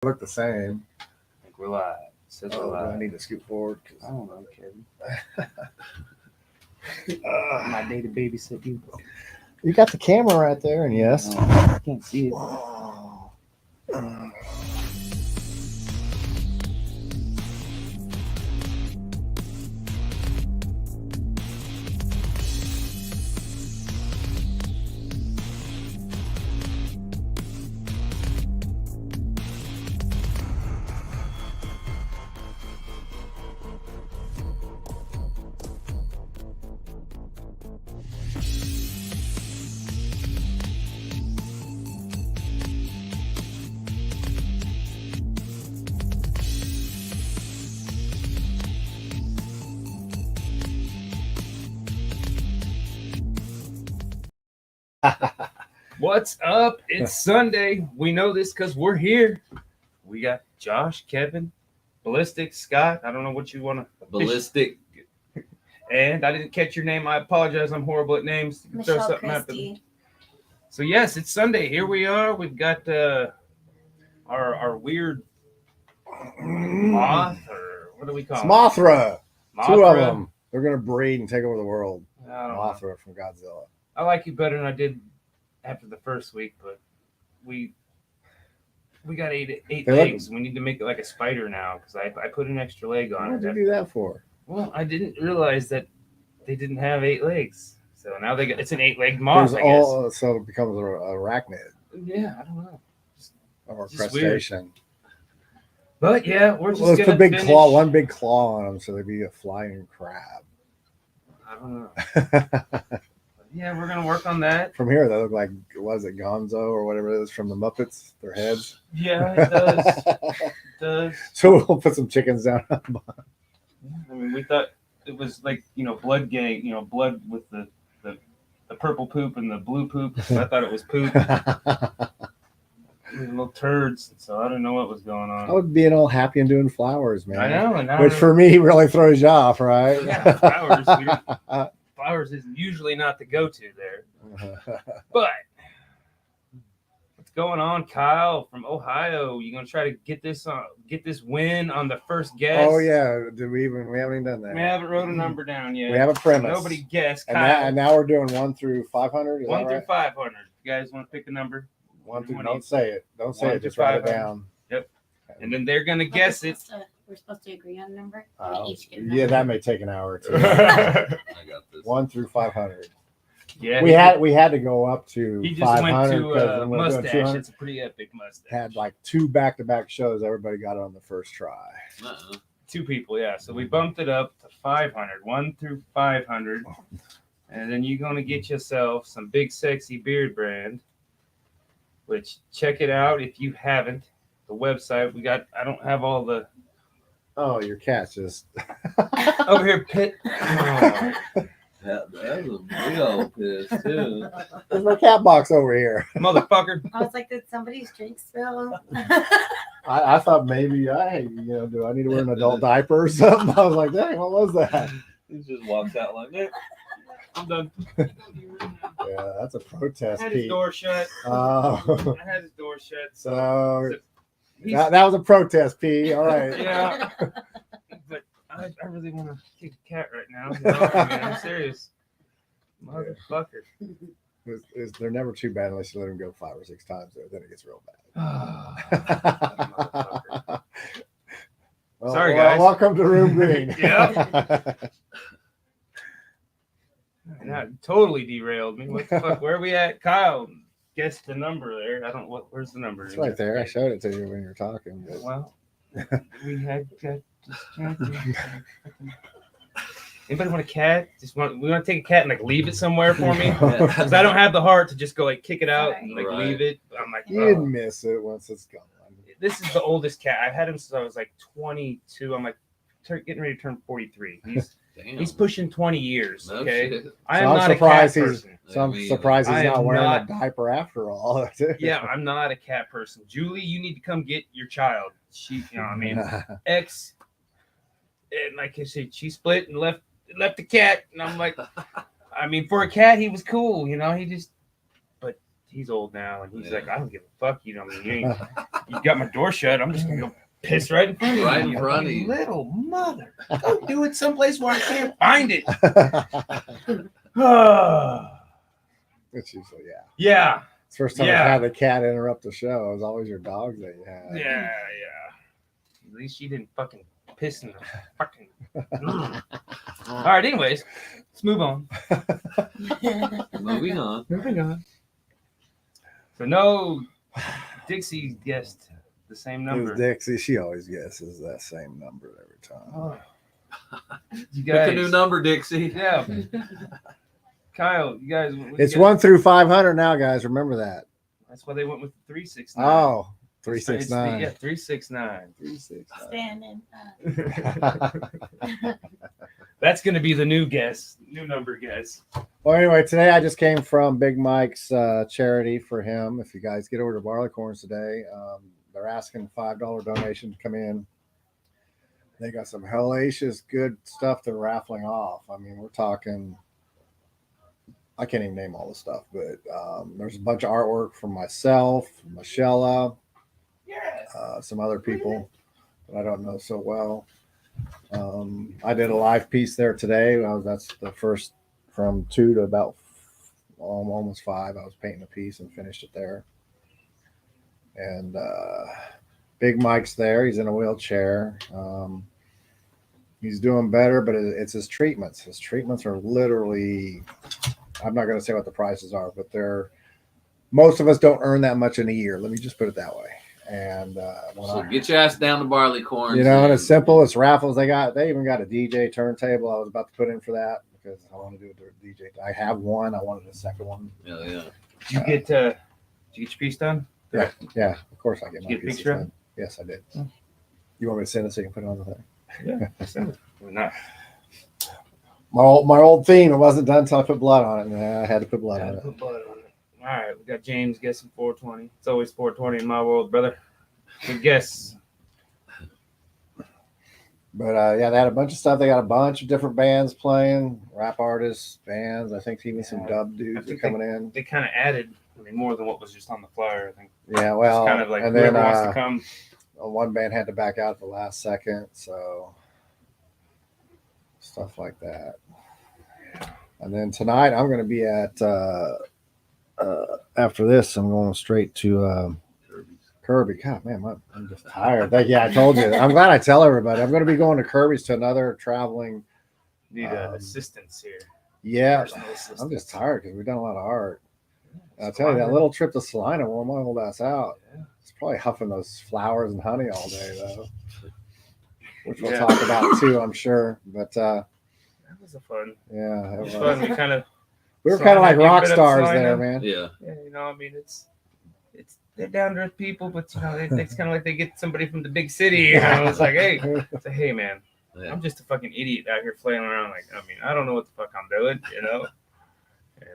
look the same. I think we're live. Says we're Do live. I need to scoot forward? I don't know, Kevin. My day to babysit you. You got the camera right there, and yes. I can't see it. What's up? It's Sunday. We know this because we're here. We got Josh, Kevin, Bilistic, Scott. I don't know what you want to. Bilistic. And I didn't catch your name. I apologize. I'm horrible at names. Michelle Christie. So yes, it's Sunday. Here we are. We've got our weird moth, or what do we call It's it? Mothra. Mothra. Two of them. They're gonna breed and take over the world. I don't know. Mothra from Godzilla. I like you better than I did after the first week, but we got eight legs. We need to make it like a spider now because I put an extra leg on What it. did you do that for? Well, I didn't realize that they didn't have 8 legs, so now it's an 8-legged moth. I guess. So it becomes an arachnid Yeah, I don't know. or Just crustacean. But yeah, we're just Well, it's gonna a big finish. claw, one big claw on them, so they'd be a flying crab. I don't know. Yeah, we're gonna work on that. From here, they look like, what is it, Gonzo or whatever it is from the Muppets? Their heads. Yeah, it does. It does. So we'll put some chickens down. I mean, we thought it was like, blood gang, blood with the purple poop and the blue poop. So I thought it was poop. Little turds. So I didn't know what was going I on. would being all happy and doing flowers, man. I know. And now Which for me really throws you off, right? yeah, flowers is usually not the go-to there. But what's going on, Kyle from Ohio? You gonna try to get this win on the first guess? Oh yeah, we haven't even done that. We haven't wrote a number down yet. We have a premise. Nobody guessed. And Kyle. now we're doing 1 through 500. 1 through 500. You guys want to pick a number? 1 through. What Don't do you- say it. Don't say 1 it. Just through write it 500. down. Yep. And then they're gonna guess it. We're supposed to agree on a number. Yeah, that may take an hour or two. I got this. 1 through 500. Yeah. We had to go up to He just went 500 to because when we were doing mustache. 200, It's a pretty epic mustache. had like 2 back-to-back shows. Everybody got it on the first try. 2 people, yeah. So we bumped it up to 500, 1 through 500, and then you're gonna get yourself some Big Sexy Beard Brand. Which check it out if you haven't. The website we got. I don't have all the Oh, your cat's just. over here. Pit. Oh. That was a big old piss, too. There's my cat box over here. Motherfucker. I was like, did somebody's drink spill? I thought maybe do I need to wear an adult diaper or something? I was like, dang, what was that? He just walks out like that. I'm done. Yeah, that's a protest, I had his Pete. door shut. Oh, I had his door shut. so He's- that was a protest, Pete. All right. Yeah. But I really want to kick a cat right now. I mean, I'm serious. Motherfucker. They're never too bad unless you let them go 5 or 6 times. Then it gets real Motherfucker. bad. Well, Sorry, guys. Welcome to Room Green. Yeah. Yeah, totally derailed me. What the fuck? Where are we at? Kyle, guess the number there. I don't where's the number? It's right there. I showed it to you when you were talking. But... Well, we had got distracted. Anybody want a cat? We want to take a cat and like leave it somewhere for me? Because I don't have the heart to just go like kick it out and like Right. leave it. I'm like, You'd miss it once it's gone. This is the oldest cat. I've had him since I was like 22. I'm like getting ready to turn 43. He's pushing 20 years. No Okay, shit. I So am I'm not a cat surprised he's- person. So I'm I mean, surprised he's I not am wearing not- a diaper after all. Yeah, I'm not a cat person. Julie, you need to come get your child. She, I mean, ex, and like I said, she split and left the cat, and I'm like, I mean, for a cat, he was cool, he just, but he's old now, and he's like, I don't give a fuck. You know, I mean, you got my door shut. I'm just gonna go piss right in front of you. Right in front of you. Little mother. Go do it someplace where I can't find it. It's usually, yeah. Yeah. It's the first time I've had the cat interrupt the show. It was always your dogs that you had. Yeah. At least she didn't fucking piss in the fucking. All right. Anyways, let's move on. Moving on. So no, Dixie guessed the same number. Dixie, she always guesses that same number every time. You Pick guys, a new number, Dixie. Yeah. Kyle, you guys. It's 1 through 500 now, guys. Remember that. That's why they went with 369. Oh, It's 369. yeah, 369. 369. Standing. That's going to be the new number guess. Well, anyway, today I just came from Big Mike's charity for him. If you guys get over to Barleycorns today, they're asking $5 donation to come in. They got some hellacious good stuff they're raffling off. I mean, we're talking, I can't even name all the stuff, but there's a bunch of artwork from myself, Michelle, some other people that I don't know so well. I did a live piece there today. That's the first from 2 to about almost 5. I was painting a piece and finished it there. And Big Mike's there. He's in a wheelchair. He's doing better, but it's his treatments. His treatments are literally, I'm not going to say what the prices are, but most of us don't earn that much in a year. Let me just put it that way. And So get your ass down to Barleycorns. You know, and it's simple. It's raffles. They even got a DJ turntable. I was about to put in for that because I want to do a DJ. I have one. I wanted a second one. Yeah. Did you get your piece done? Yeah. Of course, I get my Did you get a pieces picture? done. Yes, I did. You want me to send it so you can put it on the thing? Yeah. Send it. Or not. My old theme. It wasn't done until I put blood on it, and I had to put blood on it. All right, we got James guessing 420. It's always 420 in my world, brother. Good guess. But yeah, they had a bunch of stuff. They got a bunch of different bands playing, rap artists, bands. I think even some dub dudes are coming in. They kind of added, more than what was just on the flyer. I think. Yeah, well, It's kind of like and whoever then wants to come. one band had to back out at the last second, so stuff like that. And then tonight I'm going to be at after this. I'm going straight to Kirby. God, man, I'm just tired. Yeah, I told you. I'm glad I tell everybody. I'm going to be going to Kirby's to another traveling. Need assistance here. Yeah, Personal assistance. I'm just tired because we've done a lot of art. I'll tell you, that little trip to Salina wore my old ass out. Yeah. It's probably huffing those flowers and honey all day, though. Which we'll talk about too, I'm sure. But that was a fun. yeah, It was fun. we were kind of like rock stars Salina. there, man. Yeah. Yeah, it's they're down to earth people, but it's kind of like they get somebody from the big city. It's like, hey, man, Yeah. I'm just a fucking idiot out here flailing around. I don't know what the fuck I'm doing, Yeah,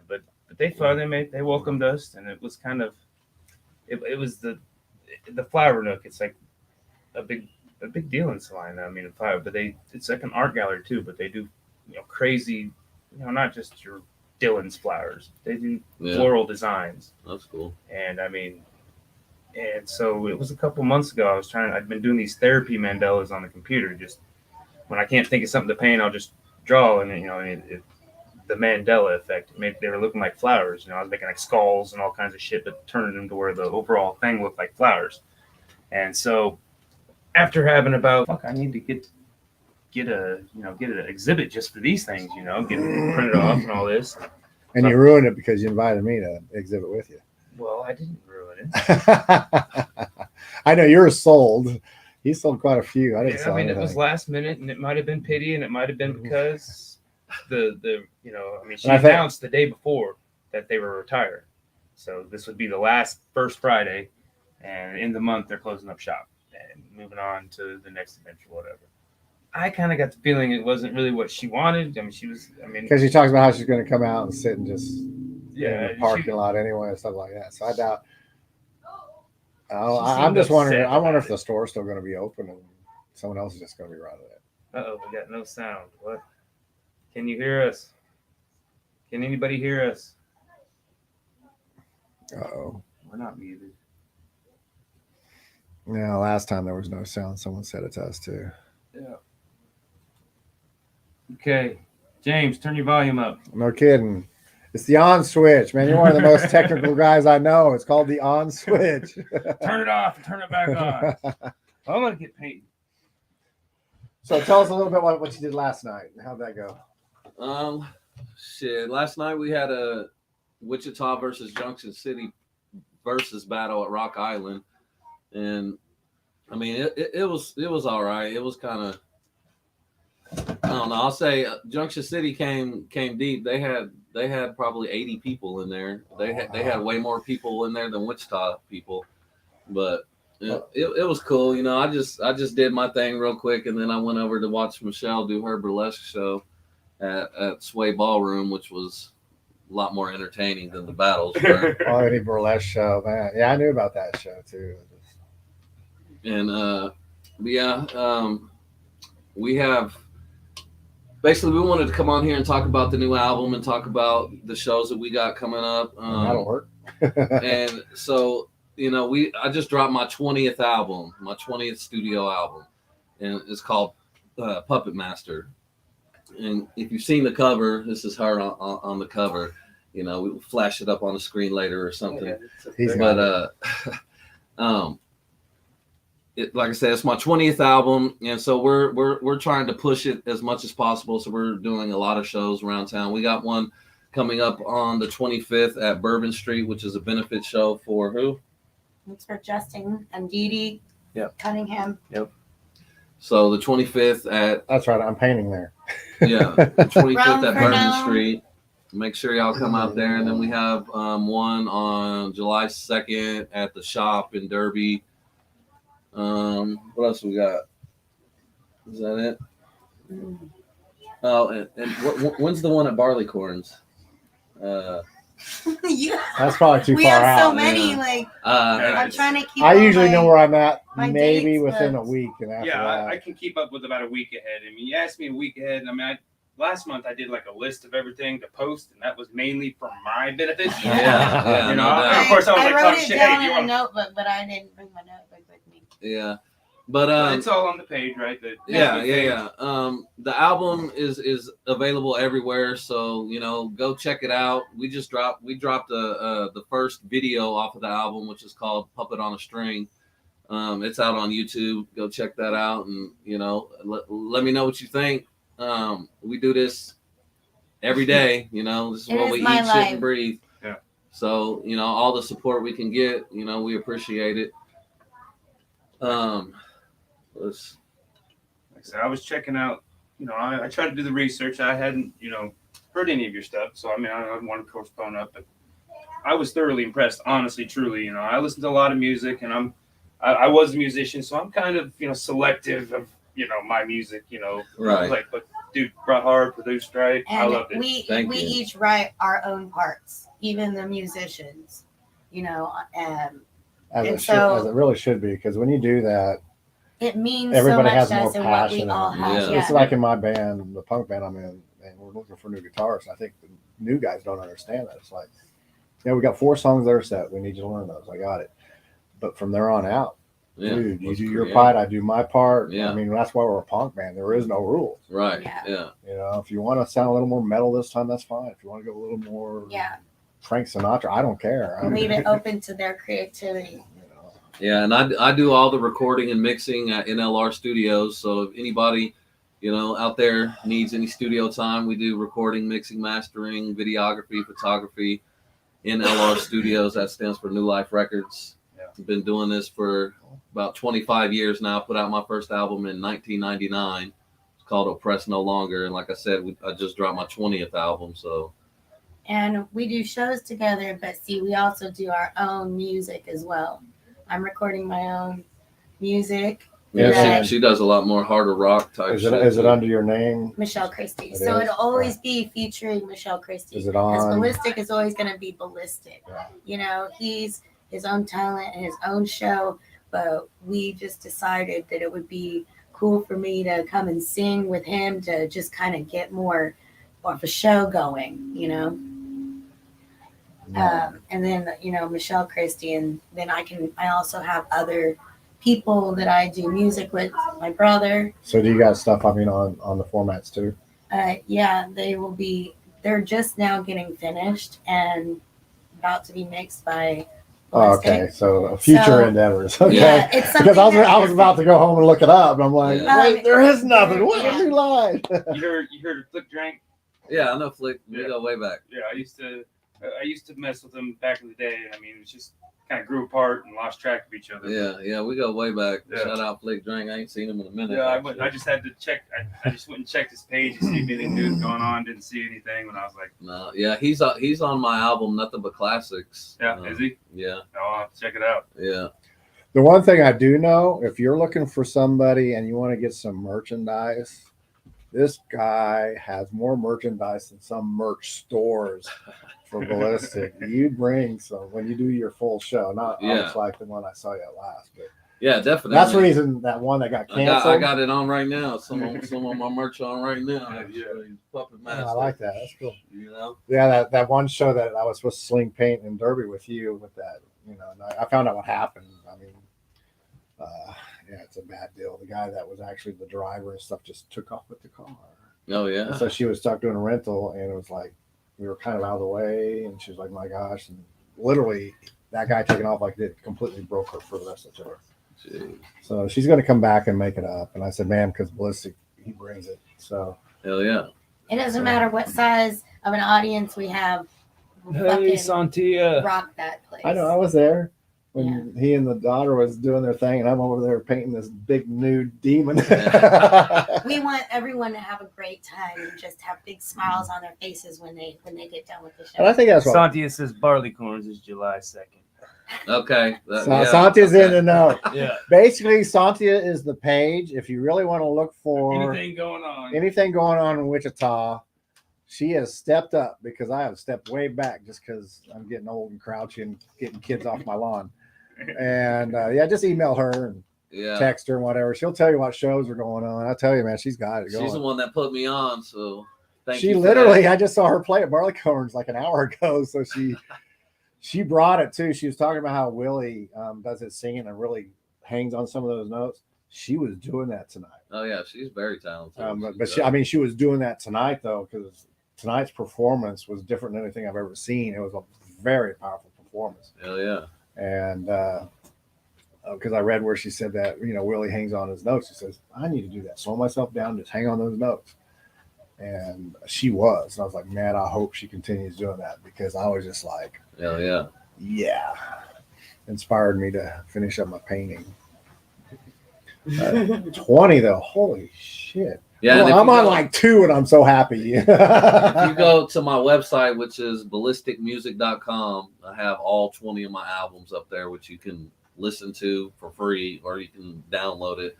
but they fun. They welcomed us, and it was kind of it was the Flower Nook. It's like a big deal in Salina. But it's like an art gallery too. But they do crazy, not just your Dylan's flowers. They do floral designs. That's cool. And and so it was a couple months ago. I'd been doing these therapy mandalas on the computer. Just when I can't think of something to paint, I'll just draw, and the Mandela effect. They were looking like flowers. I was making like skulls and all kinds of shit, but turning them to where the overall thing looked like flowers. And so after having I need to get an exhibit just for these things, get it printed off and all this. And you ruined it because you invited me to exhibit with you. Well, I didn't ruin it. I know you're sold. He sold quite a few. I didn't sell anything. It was last minute, and it might have been pity, and it might have been because she announced the day before that they were retiring. So this would be the first Friday, and in the month they're closing up shop and moving on to the next adventure, whatever. I kind of got the feeling it wasn't really what she wanted. Because she talks about how she's going to come out and sit and just in the parking lot anyway and stuff like that. So I doubt. I'm just wondering. I wonder if the store's still going to be open and someone else is just going to be running it. We got no sound. What? Can you hear us? Can anybody hear us? Uh-oh. We're not muted. Yeah, last time there was no sound. Someone said it to us too. Yeah. Okay, James, turn your volume up. No kidding. It's the on switch, man. You're one of the most technical guys I know. It's called the on switch. Turn it off and turn it back on. I'm gonna get paid. So tell us a little bit what you did last night. How'd that go? Shit. Last night we had a Wichita versus Junction City versus battle at Rock Island, and I mean it was all right. It was kind of, I don't know. I'll say Junction City came deep. They had probably 80 people in there. They had way more people in there than Wichita people, but it was cool. You know, I just did my thing real quick, and then I went over to watch Michelle do her burlesque show at Sway Ballroom, which was a lot more entertaining than the battles were. Oh, any burlesque show, man. Yeah, I knew about that show too. And we have. Basically, we wanted to come on here and talk about the new album and talk about the shows that we got coming up. That'll work. And so, you know, I just dropped my 20th album, my 20th studio album, and it's called Puppet Master. And if you've seen the cover, this is her on the cover. You know, we'll flash it up on the screen later or something. Yeah, Like I said, it's my 20th album, and so we're trying to push it as much as possible. So we're doing a lot of shows around town. We got one coming up on the 25th at Bourbon Street, which is a benefit show for who? It's for Justin and Dee Dee Cunningham. Yep. So the 25th at That's right. I'm painting there. the 25th Rome at for Bourbon now. Street. Make sure y'all come out there, and then we have one on July 2nd at the Shop in Derby. What else we got? Is that it? Oh, and when's the one at Barleycorns? Yeah. That's probably too We far have so out. many. yeah. Like Yeah. I'm trying to keep. I all usually know my- where I'm at, my maybe dates, within but- a week, and after Yeah, that, I can keep up with about a week ahead. I mean, you asked me a week ahead, and I mean, last month I did like a list of everything to post, and that was mainly for my benefit. Yeah, You no know, doubt. of course I was like, wrote talking it shit. down Hey, you in a want? notebook, but I didn't bring my notebook with me. Yeah, but It's all on the page, right? yeah. The album is available everywhere, so you know, go check it out. We dropped the first video off of the album, which is called Puppet on a String. It's out on YouTube. Go check that out, and you know, let me know what you think. We do this every day. You know, this is It what is we my eat, shit, life. and breathe. Yeah. So you know, all the support we can get, you know, we appreciate it. Let's Like I said, I was checking out. You know, I tried to do the research. I hadn't, you know, heard any of your stuff, so I mean, I don't want to postpone up, but I was thoroughly impressed. Honestly, truly, you know, I listened to a lot of music, and I was a musician, so I'm kind of, you know, selective of, you know, my music, you know, Right. Like, but dude, brought hard, produced right. I And loved it. we Thank you. each write our own parts, even the musicians. You know, as and it, so- as it really should be, because when you do that, it means everybody so has much to more us and what we passion. all in it. have. Yeah. It's like in my band, the punk band I'm in, and we're looking for new guitarists. I think the new guys don't understand that. It's like, yeah, we got 4 songs that are set. We need you to learn those. I got it. But from there on out, dude, you let's do your create. part, I do my part. Yeah. I mean, that's why we're a punk band. There is no rules. Right. Yeah. Yeah. You know, if you want to sound a little more metal this time, that's fine. If you want to go a little more Yeah, Frank Sinatra, I don't care. leave it open to their creativity. You know. Yeah, and I do all the recording and mixing at NLR Studios. So if anybody, you know, out there needs any studio time, we do recording, mixing, mastering, videography, photography. NLR Studios, that stands for New Life Records. Yeah. I've been doing this for about 25 years now. Put out my first album in 1999. It's called Oppressed No Longer. And like I said, I just dropped my 20th album. So And we do shows together, but see, we also do our own music as well. I'm recording my own music. yeah, Yeah. she does a lot more harder rock type Is shit. it too. under your name? Michelle Christie. It So is? it'll always be featuring Michelle Christie. Is it Because on? Bilistic is always going to be Bilistic. Yeah. You know, he's his own talent and his own show, but we just decided that it would be cool for me to come and sing with him to just kind of get more of a show going, you know? And then Michelle Christie, and then I also have other people that I do music with. My brother. So do you got stuff? I mean, on the formats too. Yeah, they're just now getting finished and about to be mixed by Oh, Bilistic. okay, so future endeavors. Okay, Yeah, it's something because I was about to go home and look it up, and I'm like, Yeah. wait, there is nothing. What Yeah. you lied? You heard of Flick Drank? Yeah, I know Flick. We Yeah. go way back. Yeah, I used to mess with them back in the day. I mean, it was just kind of grew apart and lost track of each other. Yeah, we go way back. Yeah. Shout out Flick Drink. I ain't seen him in a minute. Yeah, I just had to check. I just went and checked his page to see if anything new was going on. Didn't see anything when I was like, No, yeah, he's on my album, Nothing But Classics. yeah, is he? Yeah, Oh, I'll have to check it out. yeah. The one thing I do know, if you're looking for somebody and you want to get some merchandise, this guy has more merchandise than some merch stores for Bilistic. You bring some when you do your full show, not Yeah. like the one I saw you at last, but Yeah, definitely. that's the reason that one that got canceled. I got it on right now. Some of my merch on right now. Yeah. Puppet Oh, Master. I like that. That's cool. You know? Yeah, that one show that I was supposed to sling paint in Derby with you with that, and I found out what happened. I mean, yeah, it's a bad deal. The guy that was actually the driver and stuff just took off with the car. Oh yeah. And so she was stuck doing a rental, and it was like we were kind of out of the way, and she was like, "My gosh!" And literally, that guy taking off like it completely broke her for the rest of the tour. Jeez. So she's going to come back and make it up. And I said, "Man, because Bilistic, he brings it." So Hell yeah. It doesn't matter what size of an audience we have. We'll fucking Santia. rock that place. I know I was there when he and the daughter was doing their thing, and I'm over there painting this big nude demon. We want everyone to have a great time and just have big smiles on their faces when they get done with the show. And I think that's what Santia says Barleycorns is July 2nd. Okay. Santia's in the know. Yeah. Basically, Santia is the page. If you really want to look for Anything going on? anything going on in Wichita, she has stepped up because I have stepped way back just because I'm getting old and crouchy and getting kids off my lawn. And yeah, just email her and Yeah. text her and whatever. She'll tell you what shows are going on. I tell you, man, she's got it going. She's the one that put me on, so thank you. She for literally, that. I just saw her play at Barleycorns like an hour ago. So she brought it too. She was talking about how Willie does his singing and really hangs on some of those notes. She was doing that tonight. Oh yeah, she's very talented. But she was doing that tonight though, because tonight's performance was different than anything I've ever seen. It was a very powerful performance. Hell yeah. And because I read where she said that, Willie hangs on his notes. She says, I need to do that. Slow myself down, just hang on those notes. And she was. And I was like, man, I hope she continues doing that because I was just like, Hell yeah. yeah. Inspired me to finish up my painting. 20 though, holy shit. Yeah. Well, and if I'm you on go- like 2 and I'm so happy. if you go to my website, which is ballisticmusic.com, I have all 20 of my albums up there, which you can listen to for free, or you can download it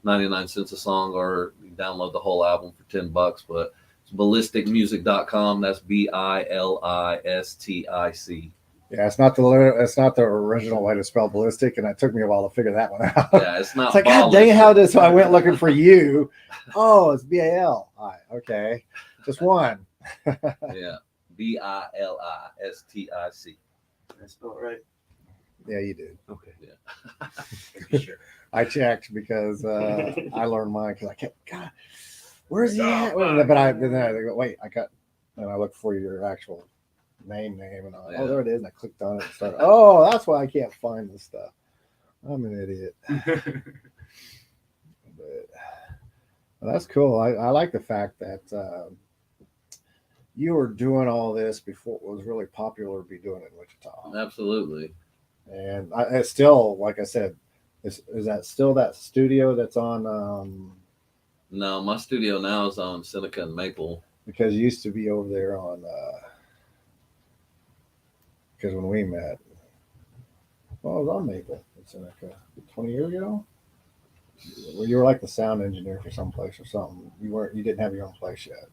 99 cents a song, or you download the whole album for $10. But it's ballisticmusic.com. That's BILISTIC. Yeah, it's not the original way to spell ballistic, and it took me a while to figure that one out. Yeah, it's not. It's like, God dang, how this? So I went looking for you. Oh, it's BAL. All right, okay, just one. Yeah, BILISTIC. I spell it right. Yeah, you did. Okay. Yeah. Sure. I checked because I learned mine because I kept, God, where's he at? Oh, But then I go, wait, and I looked for your actual name, and I, Yeah. oh, there it is. And I clicked on it and started. Oh, that's why I can't find this stuff. I'm an idiot. But well, that's cool. I like the fact that you were doing all this before it was really popular to be doing it in Wichita. Absolutely. And it's still, like I said, is that still that studio that's on? No, my studio now is on Seneca and Maple. Because it used to be over there on. Because when we met, well, I was on Maple in Seneca 20 years ago. Well, you were like the sound engineer for some place or something. You didn't have your own place yet.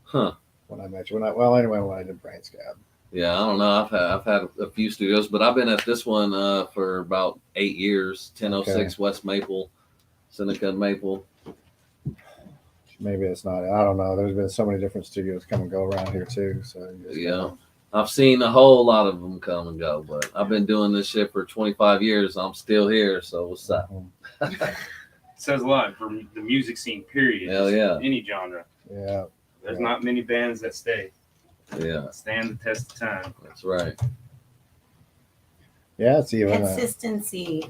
Huh. When I met you, when I did Brain Scab. Yeah, I don't know. I've had a few studios, but I've been at this one for about 8 years. 1006 West Maple, Seneca and Maple. Maybe it's not. I don't know. There's been so many different studios come and go around here too. So you just Yeah. I've seen a whole lot of them come and go, but I've been doing this shit for 25 years. I'm still here, so what's up? Says a lot for the music scene, period. Hell yeah. Any genre. Yeah. There's not many bands that stay. Yeah, Stand the test of time. that's right. Yeah, it's even Consistency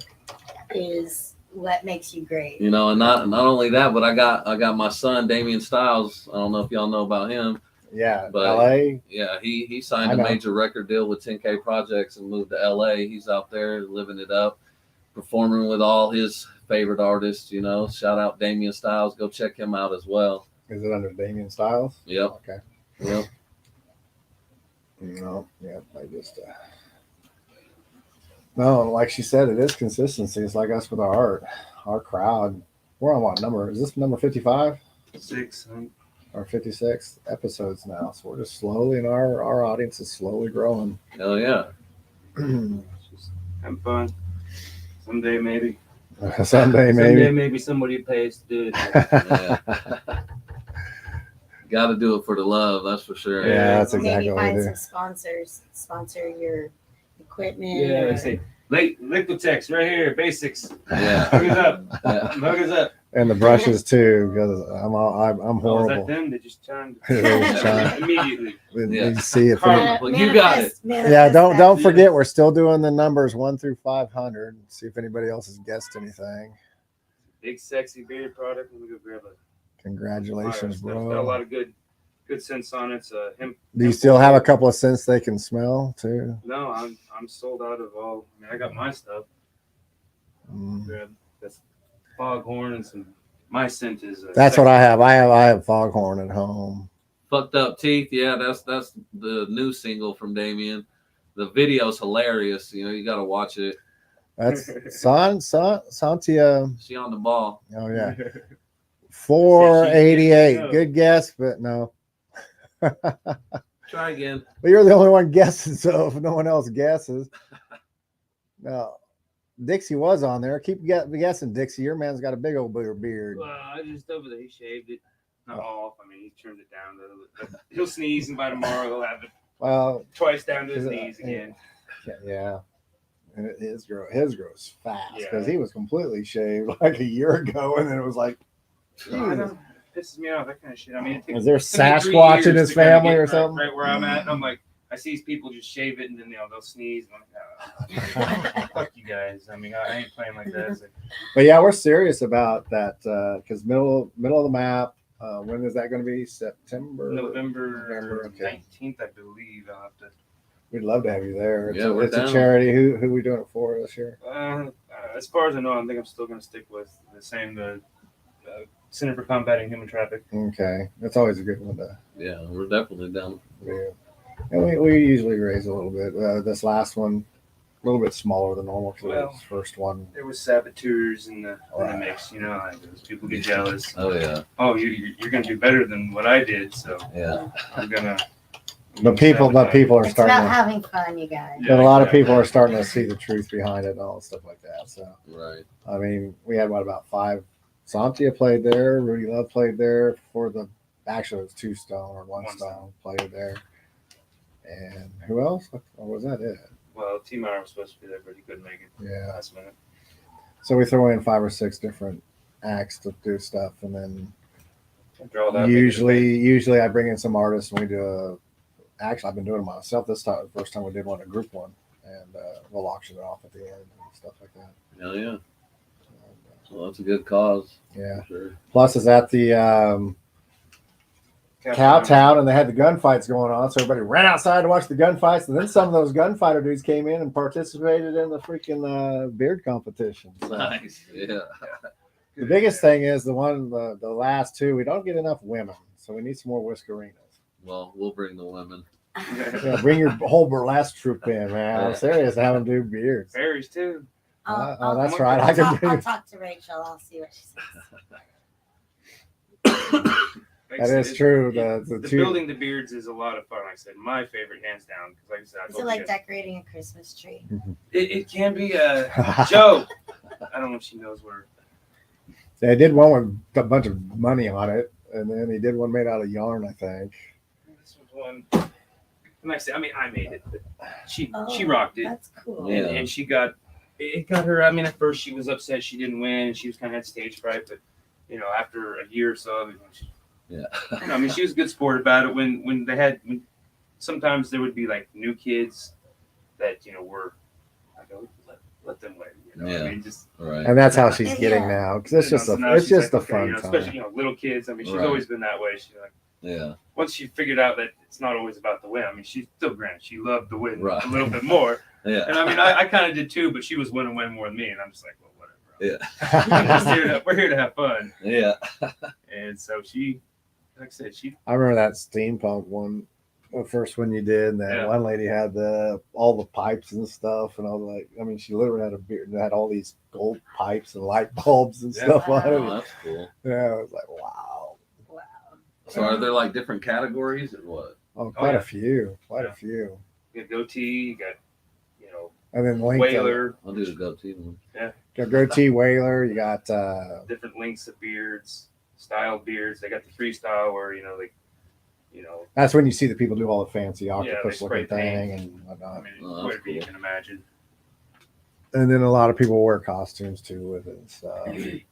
is what makes you great. You know, and not only that, but I got my son Damian Styles. I don't know if y'all know about him. yeah, But LA. yeah, he signed I a know. major record deal with 10K Projects and moved to LA. He's out there living it up, performing with all his favorite artists. You know, shout out Damian Styles. Go check him out as well. Is it under Damian Styles? Yep. Okay. Yep. No, yeah, I just no, like she said, it is consistency. It's like us with our art, our crowd. We're on what number? Is this number 55 6. or 56 episodes now? So we're just slowly, and our audience is slowly growing. Hell yeah. Just have fun. Someday maybe. Someday Someday maybe. maybe somebody pays to do it. Yeah. Got to do it for the love, that's for sure. Yeah, that's Or exactly maybe what I find do. some sponsors, sponsor your equipment. Yeah, or- they say Liquitex right here, basics. Yeah. Hook us up. Yeah. Hook us up. And the brushes too, because I'm Oh, is that horrible. them? They just chimed. They just chimed. Immediately. Yeah. You see it. Carl. Well, you got it. Yeah, manifest don't that. forget we're still doing the numbers 1 through 500. See if anybody else has guessed anything. Big sexy beard product. Let me go grab a Congratulations, Got a lot bro. of good scents on it. It's hemp. Do you still have a couple of scents they can smell too? No, I'm sold out of all. I mean, I got my stuff. Mm. Grab that's foghorn and some. My scent is. That's what I have. I have foghorn at home. Fucked Up Teeth. Yeah, that's the new single from Damien. The video's hilarious. You know, you got to watch it. That's Santia. She on the ball. Oh yeah, 488. No. Good guess, but no. Try again. But you're the only one guessing, so if no one else guesses, no. Dixie was on there. Keep guessing, Dixie. Your man's got a big old beard. Well, I just over there. He shaved it. Not off. I mean, he trimmed it down. He'll sneeze, and by tomorrow he'll have it Well, twice down to his Is it- knees again. yeah. And his grows fast because Yeah. he was completely shaved like a year ago, and then it was like, I Jesus. don't, pisses me off, that kind of shit. I mean, it Is there took me 3 Sasquatch in years his to kinda family get or right- something? Right where I'm at, and I'm like, I see these people just shave it, and then they'll sneeze. I'm like, fuck you guys. I mean, I ain't playing like that. It's like, But yeah, we're serious about that because middle of the map. When is that going to be? September, November okay. 19th, I believe. I'll have to. We'd love to have you there. It's, Yeah, we're it's a down. charity. Who we doing it for this year? As far as I know, I think I'm still going to stick with the same Center for Combating Human Trafficking. Okay, that's always a good one to Yeah, we're definitely down. do. And we usually raise a little bit. This last one, a little bit smaller than normal because it was the first one. There was saboteurs in the Right. mix, you know. Like, those people get jealous. Oh yeah, Oh, you're going to do better than what I did, so yeah. I'm gonna. But people are It's starting. about To, having fun, you guys. Yeah, but a lot of exactly. people are starting to see the truth behind it and all stuff like that. So Right. I mean, we had about 5. Santia played there. Rudy Love played there for the. Actually, it was 2 Stone or 1 One Stone played there. And who else? Or was that it? Well, T Meyer was supposed to be there, but he couldn't make it Yeah. last minute. So we throw in 5 or 6 different acts to do stuff, and then After all that, usually I bring in some artists and we do a. Actually, I've been doing it myself this time. The first time we did one, a group one, and we'll auction it off at the end and stuff like that. Hell yeah. And, Well, that's a good cause. yeah. For sure. Plus, is at the Cowtown, and they had the gunfights going on, so everybody ran outside to watch the gunfights, and then some of those gunfighter dudes came in and participated in the freaking beard competition. So Nice. Yeah. the biggest thing is the last 2. We don't get enough women, so we need some more whiskerinas. Well, we'll bring the women. Yeah, bring your whole burlesque troupe in, man. I'm serious. Have them do beards. Fairies too. Oh, that's I'll- right. I can bring. I'll talk to Rachel. I'll see what she says. That is true. The The two. building the beards is a lot of fun. Like I said, my favorite, hands down. Because like I said, I Is told it like you guys, decorating a Christmas tree? it can be a joke. I don't know if she knows where. They did one with a bunch of money on it, and then he did one made out of yarn, I think. This was one. And like I said, I mean, I made it, but she Oh, rocked it, That's cool. Yeah. and she got it. Got her. I mean, at first she was upset she didn't win, and she was kind of had stage fright. But you know, after a year or so, Yeah. I mean, she was a good sport about it. When they had, sometimes there would be like new kids that were, I go let them win. You know, Yeah. I mean, just. Right. And that's how she's Yeah. getting now, because it's just So now it's she's just like, a okay, fun time. especially little kids. I mean, she's Right. always been that way. She's like, Yeah. once she figured out that it's not always about the win. I mean, she's still granted she loved the win Right. a little bit more, Yeah. and I mean, I kind of did too. But she was winning way more than me, and I'm just like, well, whatever. Yeah. We're here to have fun, Yeah. and so she, like I said, she I remember that steampunk one, the first one you did, and that Yeah. one lady had all the pipes and stuff, and I was like, I mean, she literally had a beard and had all these gold pipes and light bulbs and Yeah. stuff on Oh, it. that's cool. Yeah, I was like, wow. Wow. So are there like different categories or what? Oh, quite yeah. a few, quite Yeah. a few. you got goatee, you got And then length whaler, I'll do the goatee one. got goatee whaler. You got different lengths of beards, styled beards. They got the freestyle where that's when you see the people do all the fancy they octopus spray looking thing paint. and I whatnot. mean, Oh, that's whatever you cool. can imagine. And then a lot of people wear costumes too with it and stuff. And,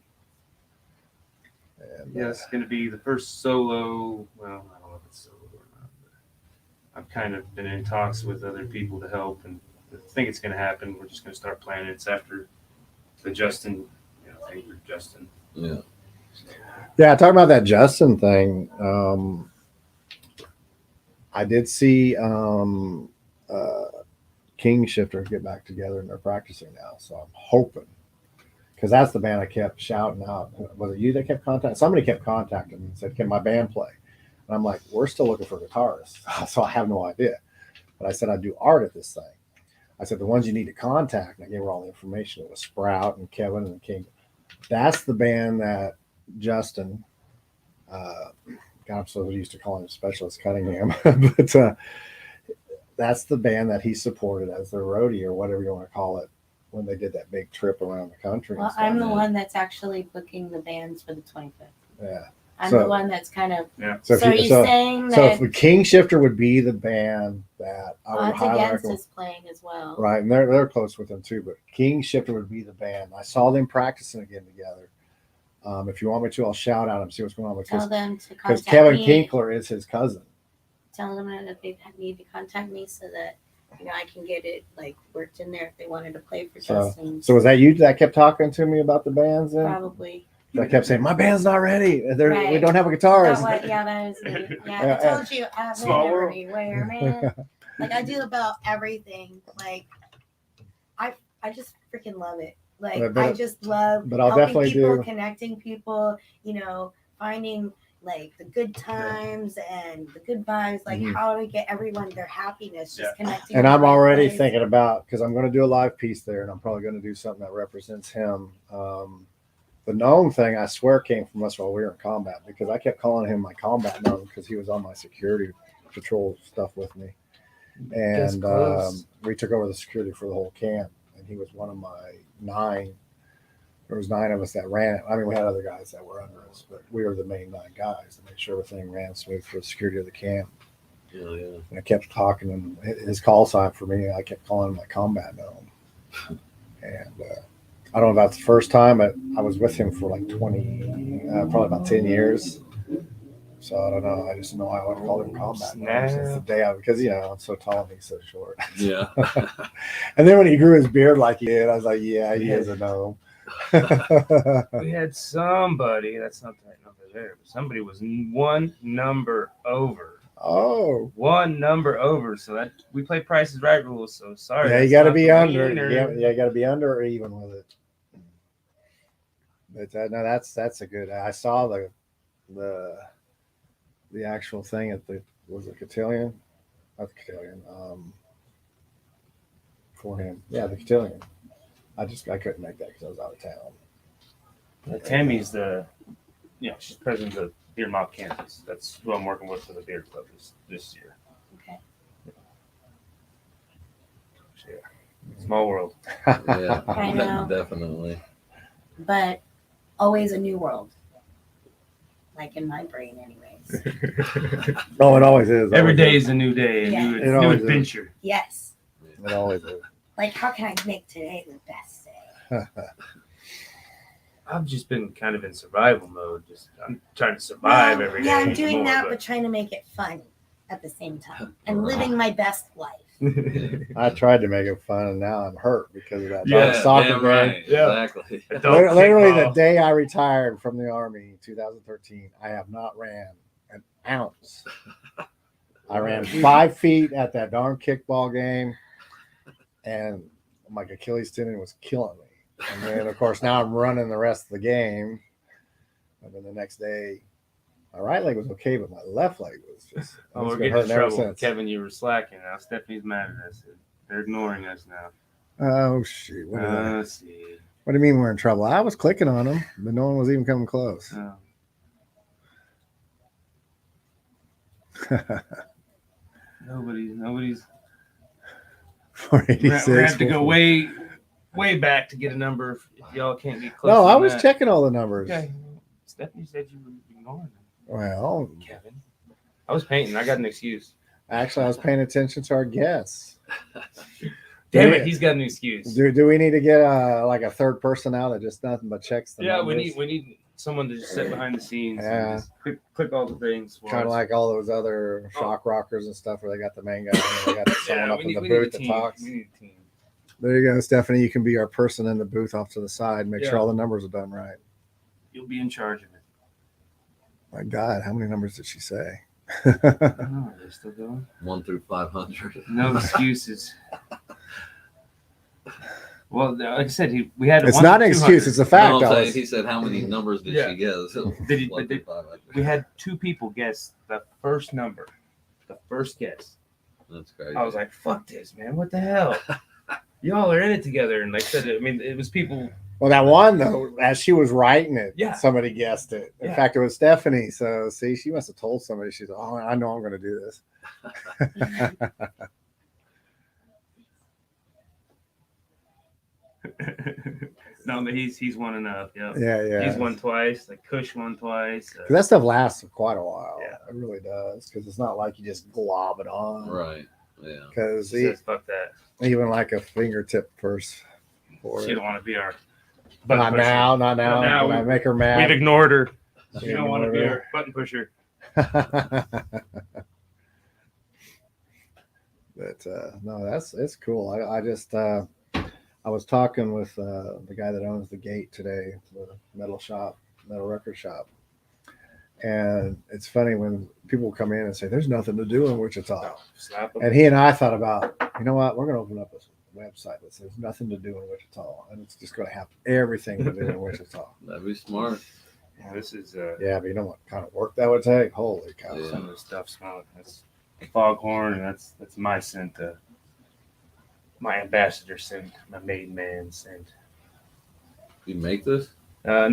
Yeah, it's going to be the first solo. Well, I don't know if it's solo or not. But I've kind of been in talks with other people to help, and I think it's going to happen. We're just going to start planning. It's after the Justin, thing for Justin. Yeah. yeah, talking about that Justin thing. I did see King Shifter get back together and they're practicing now. So I'm hoping, because that's the band I kept shouting out. Was it you that kept contacting? Somebody kept contacting me and said, "Can my band play?" And I'm like, "We're still looking for guitarists," so I have no idea. But I said I do art at this thing. I said the ones you need to contact. And I gave her all the information. It was Sprout and Kevin and King. That's the band that Justin. God, I'm so used to calling him Specialist Cunningham, but that's the band that he supported as their roadie or whatever you want to call it when they did that big trip around the country. and Well, stuff. I'm the one that's actually booking the bands for the 25th. Yeah. I'm So- the one that's kind of. So, So, if you, you're saying so that if the King Shifter would be the band that I would Odds highly Against recommend. is playing as well. Right, and they're close with them too. But King Shifter would be the band. I saw them practicing again together. If you want me to, I'll shout out and see what's going on Tell them to because contact Kevin me. Kinkler is his cousin. Tell them that they need to contact me so that I can get it worked in there if they wanted to play for Justin. So was that you that kept talking to me about the bands? Then Probably. I kept saying my band's not ready. We Right. don't have a guitarist. That is me. Yeah, Yeah, I told you I've been Small world. everywhere, man. I do about everything. I just freaking love it. But- I just love but I'll helping definitely people, do- connecting people, finding the good times and the good vibes, Mhm. how to get everyone their happiness, just connecting. And in the I'm right already place. thinking about because I'm going to do a live piece there, and I'm probably going to do something that represents him. The gnome thing, I swear, came from us while we were in combat because I kept calling him my combat gnome because he was on my security patrol stuff with me, That's and close. we took over the security for the whole camp, and he was one of my 9. There was 9 of us that ran it. I mean, we had other guys that were under us, but we were the main 9 guys to make sure everything ran smooth for the security of the camp. Yeah. And I kept talking, and his call sign for me, I kept calling him my combat gnome. And I don't know about the first time, but I was with him for like 20, probably about 10 years. So I don't know. I just know I would call him combat gnome since the day because I'm so tall and he's so short. Yeah. And then when he grew his beard like he did, I was like, yeah, he is a gnome. We had somebody. That's not the right number there. But somebody was one number over. Oh, One number over. So that we play Price is Right rules. So sorry. yeah, you that's got to not be the under. winner. Yeah, you got to be under or even with it. But no, that's a good. I saw the actual thing at the cotillion, not the cotillion. For him, yeah, the cotillion. I couldn't make that because I was out of town. Tammy's she's president of Beard Mob Kansas. That's who I'm working with for the Beard Club this year. Okay. So, yeah. Small world. Yeah. I know. Definitely. But always a new world. like in my brain, anyways. No, it always is. Every Always day is. is a new day, a Yeah. new, It new always is. adventure. Yes. It always is. Like, how can I make today the best day? I've just been kind of in survival mode. I'm trying to survive Well, every day. yeah, I'm doing more, that, but trying to make it fun at the same time and living my best life. I tried to make it fun, and now I'm hurt because of that Yeah, soccer damn game. right. Yeah. Exactly. Adult Literally, the kickball. day I retired from the Army, 2013, I have not ran an ounce. I ran 5 feet at that darn kickball game, and my Achilles tendon was killing me. And then, of course, now I'm running the rest of the game. And then the next day, my right leg was okay, but my left leg was just. Oh, it's we're been getting in hurting ever trouble. since. Kevin, you were slacking. Now Stephanie's mad at us. They're ignoring us now. Oh, shoot. Let's see. What do you mean we're in trouble? I was clicking on them, but no one was even coming close. Nobody's. We're 486. gonna have to go way back to get a number. If y'all can't get close. No, I on was that. checking all the numbers. Okay. Stephanie said you were ignoring them. Well, Kevin. I was painting. I got an excuse. actually, I was paying attention to our guests. Damn it, he's got an excuse. Do we need to get like a third person out that just nothing but checks the Yeah, numbers? we need someone to just sit behind the scenes Yeah. and just click all the things. For Kind of us. like all those other shock rockers and stuff where they got the main guy and they got someone up in the we booth need a that team. talks. We need a team. There you go, Stephanie. You can be our person in the booth off to the side. Make sure Yeah. all the numbers are done right. You'll be in charge of it. My God, how many numbers did she say? I don't know. Are they still going? 1 through 500. No excuses. Well, like I said, we had. It's 1 not to an excuse. 200. It's a fact. No, I'm saying, Ellis. he said, how many numbers did Yeah. she get? So, Did he- 1 but through did- 500. We had 2 people guess the first number, the first guess. That's crazy. I was like, "Fuck this, man! What the hell? Y'all are in it together." And like I said, I mean, it was people. Well, that one though, as she was writing it, Yeah. somebody guessed it. In Yeah. fact, it was Stephanie. So, see, she must have told somebody. She's, oh, I know I'm going to do this. No, but he's won enough. Yeah. Yeah. He's won twice. Like Kush won twice. 'Cause that stuff lasts for quite a while. Yeah. It really does. Because it's not like you just glob it on. Right. Yeah. Because She says, "Fuck that." even like a fingertip first. For She it. don't want to be our. Not button pusher. now. Not now. When I make her We've mad. ignored her. She Yeah, don't want to be ignore our button pusher. But no, it's cool. I just I was talking with the guy that owns the gate today, the metal record shop, and it's funny when people come in and say there's nothing to do in Wichita, Slap him. and he and I thought about, you know what, we're going to open up a website that says nothing to do in Wichita, and it's just going to have everything to do in Wichita. That'd be smart. Yeah, this is Yeah, but you know what kind of work that would take? Holy cow! Yeah. some of the stuff smelling. That's foghorn, and that's my scent. My ambassador scent, my main man scent. You make this? No,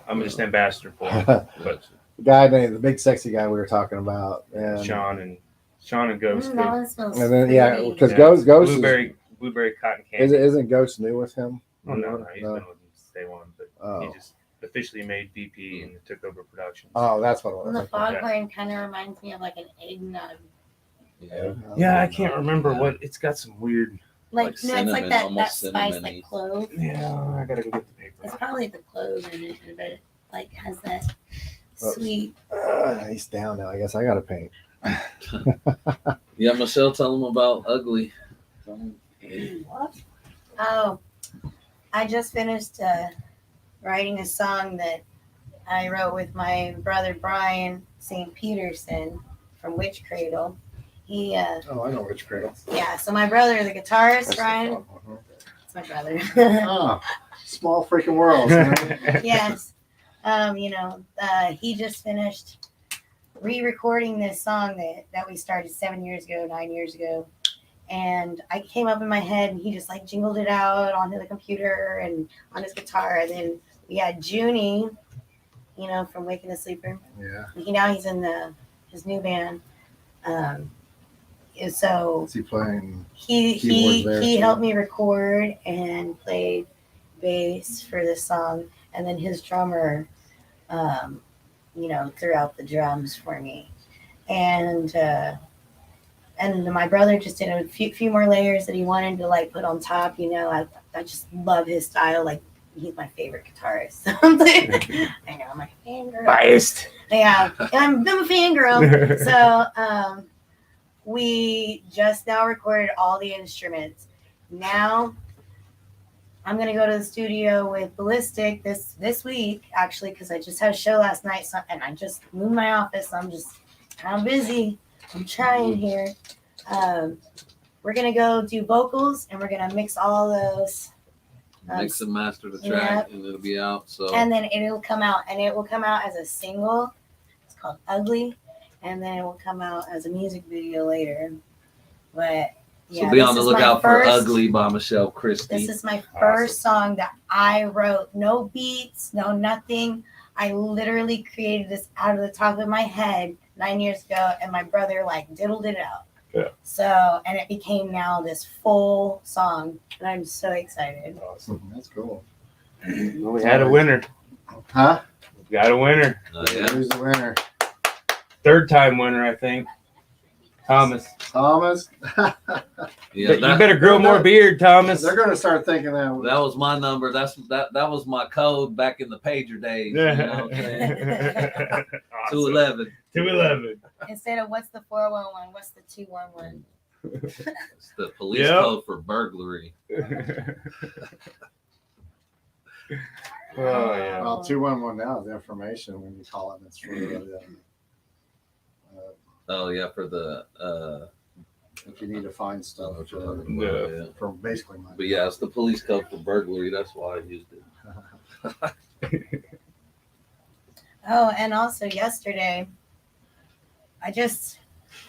I'm just ambassador for it. But The guy named the big sexy guy we were talking about, and Sean and Ghost. That one smells And then yeah, fruity. because Ghost blueberry cotton candy. isn't Ghost new with him? Oh no, he's been with him since day one, but Oh. he just officially made VP and took over production. Oh, that's what it And the was. foghorn kind of reminds me of like an eggnog. Yeah. Yeah, I can't remember what it's got some weird. Like, Like no, it's like cinnamon, that almost spice, cinnamon-y. like clove. Yeah, I gotta go get the paper. It's probably the clove in it, but it like has that Oh. sweet. He's down now. I guess I got to paint. Yeah, Michelle, tell them about Ugly. Oh, I just finished writing a song that I wrote with my brother Brian St. Peterson from Witch Cradle. He, Oh, I know which cradle. yeah. So my brother, the guitarist, That's Brian. the phone. It's my brother. Oh, small freaking world. Man. Yes. He just finished re-recording this song that we started 9 years ago. And I came up in my head and he just like jingled it out onto the computer and on his guitar. And then we had Junie, from Waking the Sleeper. Yeah. He's in his new band. So Is he playing? he Keyboards there, he too. helped me record and played bass for this song, and then his drummer throughout the drums for me. And my brother just did a few more layers that he wanted to like put on top. I just love his style. Like, he's my favorite guitarist. I know, I'm a fangirl. Biased. Yeah, I'm a fangirl. So we just now recorded all the instruments. Now I'm gonna go to the studio with Bilistic this week, actually, because I just had a show last night, and I just moved my office. So I'm just kind of busy. I'm trying here. We're gonna go do vocals, and we're gonna mix all those. Mix and master the track, and it'll be out. So and then it'll come out, and it will come out as a single. It's called Ugly, and then it will come out as a music video later. But yeah, be on the lookout for Ugly by Michelle Christie. This is my first song that I wrote. No beats, no nothing. I literally created this out of the top of my head 9 years ago, and my brother like diddled it out. Yeah. So, and it became now this full song, and I'm so excited. Awesome. That's cool. Well, we had a winner. Huh? We got a winner. Yeah. Who's the winner? Third time winner, I think. Thomas. Thomas. Yeah, You better grow more beard, Thomas. They're gonna start thinking that. that was my number. That was my code back in the pager days. You know what I'm saying? Awesome. 211. 211. Instead of what's the 411, what's the 211? It's the police Yep. code for burglary. Oh yeah. Well, 211 now is information when you call it. It's for Oh yeah, for the if you need to find stuff Yeah. for basically money. but yeah, it's the police code for burglary. That's why I used it. Oh, and also yesterday, I just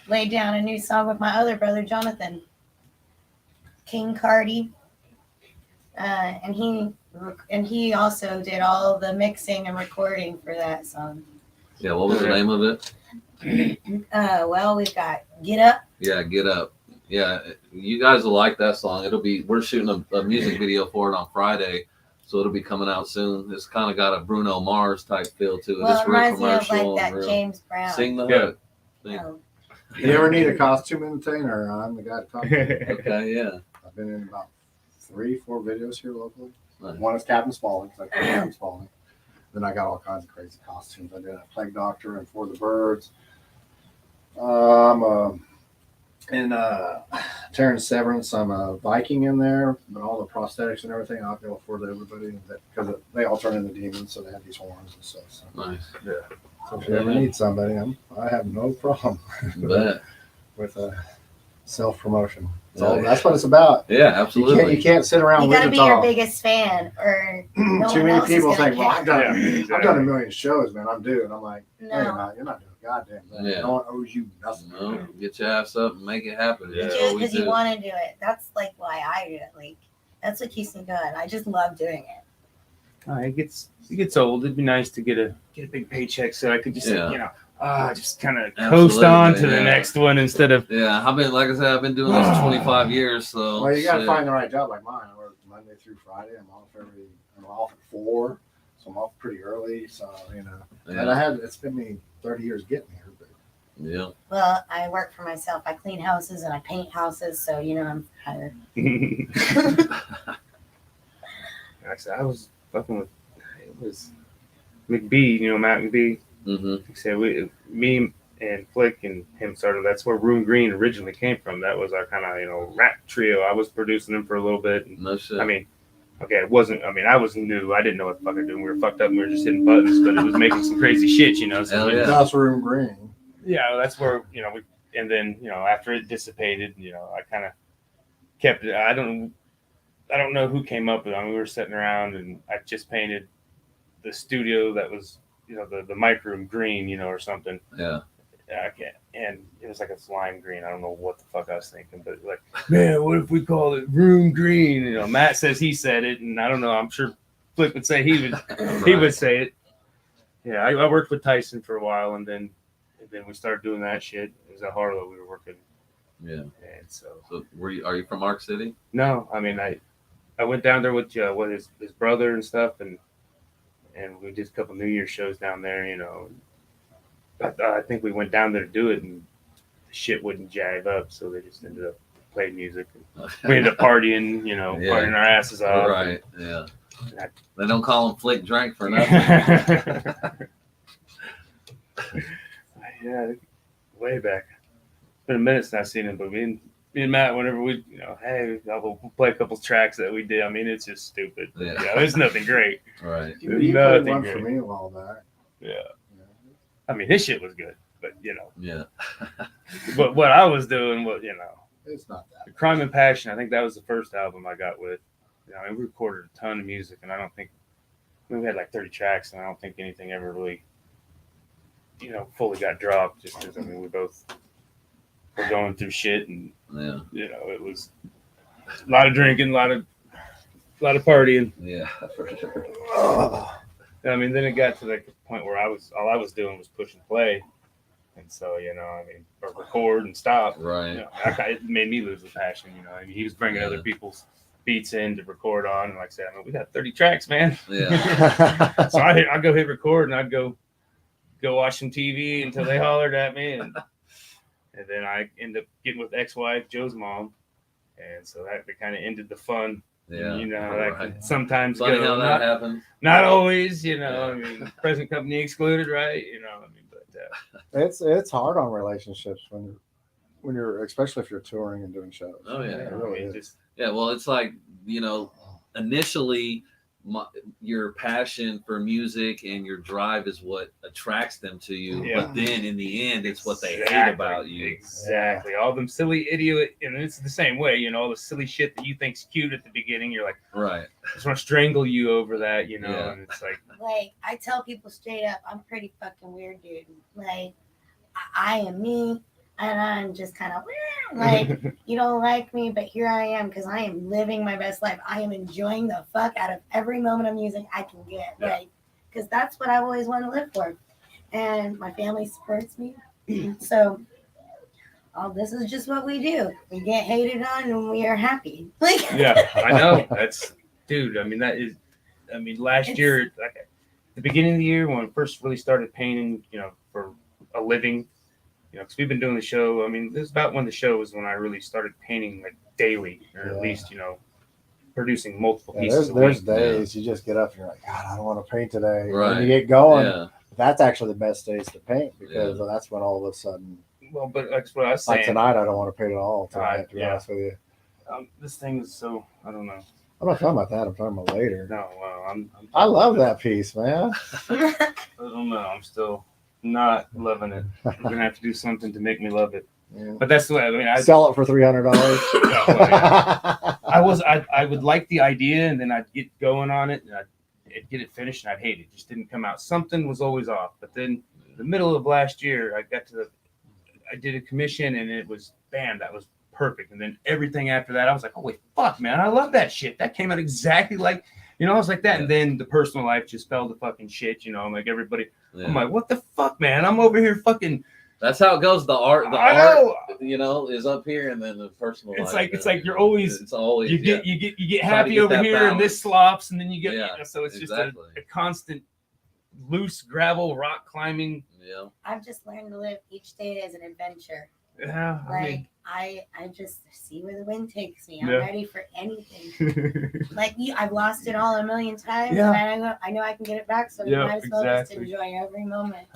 laid down a new song with my other brother, Jonathan, King Cardi. And he also did all the mixing and recording for that song. Yeah, what was the name of it? Well, we've got Get Up. Yeah, Get Up. Yeah, you guys will like that song. We're shooting a music video for it on Friday, so it'll be coming out soon. It's kind of got a Bruno Mars type feel to it. Well, It's it real reminds me of commercial. like and that real. James Brown. Sing the Yeah. hook. Sing. Oh, You ever need a costume entertainer? I'm the guy to talk to. Okay, yeah. I've been in about 3-4 videos here locally. Nice. One is Captain Spaulding, because I play Captain Spaulding. Then I got all kinds of crazy costumes. I did a Plague Doctor and For the Birds. In Terrence Severance, I'm a Viking in there, but all the prosthetics and everything I'll go for to everybody because they all turn into demons, so they have these horns and stuff. So, Nice. so if you ever need somebody, I have no problem Bet. with self promotion. Yeah. That's what it's about. Yeah, You absolutely. can't sit around you with gotta it be your all. biggest fan, or no Too one many else is people gonna think, well, care. I've done a million shows, man. I'm due. And I'm like, hey, No. man, you're not doing a goddamn thing. Yeah. No one owes you nothing. No, get your ass up and make it happen. Yeah. That's You what do it we because you do. want to do it. That's like why I do it. Like, that's what keeps me going. I just love doing it. It gets old. It'd be nice to get a big paycheck so I could just Yeah. just kind of coast on to Absolutely, the yeah. next one instead of Yeah, like I said, I've been doing this 25 years, so. Well, you got to shit. find the right job like mine. I work Monday through Friday. I'm off at 4, so I'm off pretty early. So, And it's been me 30 years getting here. But Yeah. Well, I work for myself. I clean houses and I paint houses, so I'm hired. Actually, I was fucking with it was McBee, Matt McBee. Mm-hmm. Like I said, me and Flick and him started. That's where Room Green originally came from. That was our kind of rap trio. I was producing them for a little bit. And, No shit. I mean, okay, it wasn't. I mean, I was new. I didn't know what the fuck I was doing. We were fucked up and we were just hitting buttons, but it was making some crazy shit, So Hell we- yeah. that's Room Green. yeah, that's where we. And then after it dissipated, I kind of kept it. I don't know who came up with it. I mean, we were sitting around and I just painted the studio that was the mic room green, or something. Yeah. Okay. And it was like a lime green. I don't know what the fuck I was thinking, but like, man, what if we call it Room Green? Matt says he said it, and I don't know. I'm sure Flick would say he would say it. Yeah, I worked with Tyson for a while, and then we started doing that shit. It was at Harlow we were working. Yeah. And so Are you from Arc City? no, I mean I went down there with his brother and stuff, and we did a couple New Year's shows down there, But I think we went down there to do it, and the shit wouldn't jive up, so they just ended up playing music. We ended up partying, you know, Yeah. partying our asses off. Right. Yeah. And They don't call them flick drink for nothing. Yeah, way back. It's been a minute since I've seen him, but me and Matt, whenever we, you know, hey, we'll play a couple tracks that we did. I mean, it's just stupid. Yeah. Yeah, there's nothing great. Right. You played Nothing one great. for me a while back. Yeah. I mean, his shit was good, but you know, Yeah. but what I was doing was, you know, It's not that. the Crime and Passion. I think that was the first album I got with. You know, I mean, we recorded a ton of music, and I don't think we had like 30 tracks, and I don't think anything ever really, you know, fully got dropped. Just because I mean, we both were going through shit, and Yeah. you know, it was a lot of drinking, a lot of partying. Yeah. For sure. Oh. I mean, then it got to the point where all I was doing was push and play, and so you know, I mean, or record and stop. Right. You know, it made me lose the passion. You know, I mean, he was bringing other people's beats in to record on, and like I said, I mean, we got 30 tracks, man. Yeah. So I'd go hit record, and I'd go watch some TV until they hollered at me, and then I end up getting with ex-wife Joe's mom, and so that kind of ended the fun. Yeah. You know, how that Right. can sometimes Funny go. how that happens. Not always, you know. I mean, present company excluded, right? You know, I mean, but It's hard on relationships when you're especially if you're touring and doing shows. Oh, yeah. It I really mean, is. just Yeah. Well, it's like, you know, initially your passion for music and your drive is what attracts them to you. Yeah. But then in the end, it's what they hate Exactly, about you. Exactly. All them silly idiot, and it's the same way, you know, all the silly shit that you think's cute at the beginning. You're like, Right. I just want to strangle you over that, you know. Yeah. And it's like, I tell people straight up, I'm pretty fucking weird, dude. Like, I am me, and I'm just kind of like, you don't like me, but here I am because I am living my best life. I am enjoying the fuck out of every moment of music I can get, Yeah. like, because that's what I've always wanted to live for, and my family supports me. So, this is just what we do. We get hated on, and we are happy. Like, yeah, I know. That's, dude. I mean, last year, like at the beginning of the year when I first really started painting, you know, for a living, you know, because we've been doing the show. I mean, this is about when the show was when I really started painting like daily, or at least, you know, producing multiple pieces. There's a week. days you just get up and you're like, God, I don't want to paint today. Right. And you get going. Yeah. That's actually the best days to paint because that's when all of a sudden, Well, but that's what I was saying. like tonight, I don't want to paint at all tonight, to be Yeah. honest with you. This thing is so, I don't know. I'm not talking about that. I'm talking about later. No, well, I love that piece, man. I don't know. I'm still not loving it. We're gonna have to do something to make me love it. Yeah. But that's the way. I mean, Sell it for $300. I would like the idea, and then I'd get going on it, and I'd get it finished, and I'd hate it. It just didn't come out. Something was always off. But then, the middle of last year, I did a commission, and it was bam, that was perfect. And then everything after that, I was like, holy fuck, man, I love that shit. That came out exactly like, you know, I was like that. And then the personal life just fell to fucking shit, you know. I'm like everybody. Yeah. I'm like, what the fuck, man? I'm over here fucking. That's how it goes. The art, I know. you know, is up here, and then the personal. It's life, like you're always. It's always You get Try to happy get over that here, and this balance. slops, and then you get. Yeah, You know, so it's exactly. just a constant loose gravel rock climbing. Yeah. I've just learned to live each day as an adventure. Yeah, Like, I just see where the wind takes me. I'm Yeah. ready for anything. Like you, I've lost it all a million times, Yeah. and I know I can get it back. So you Yeah, might as well just exactly. enjoy every moment.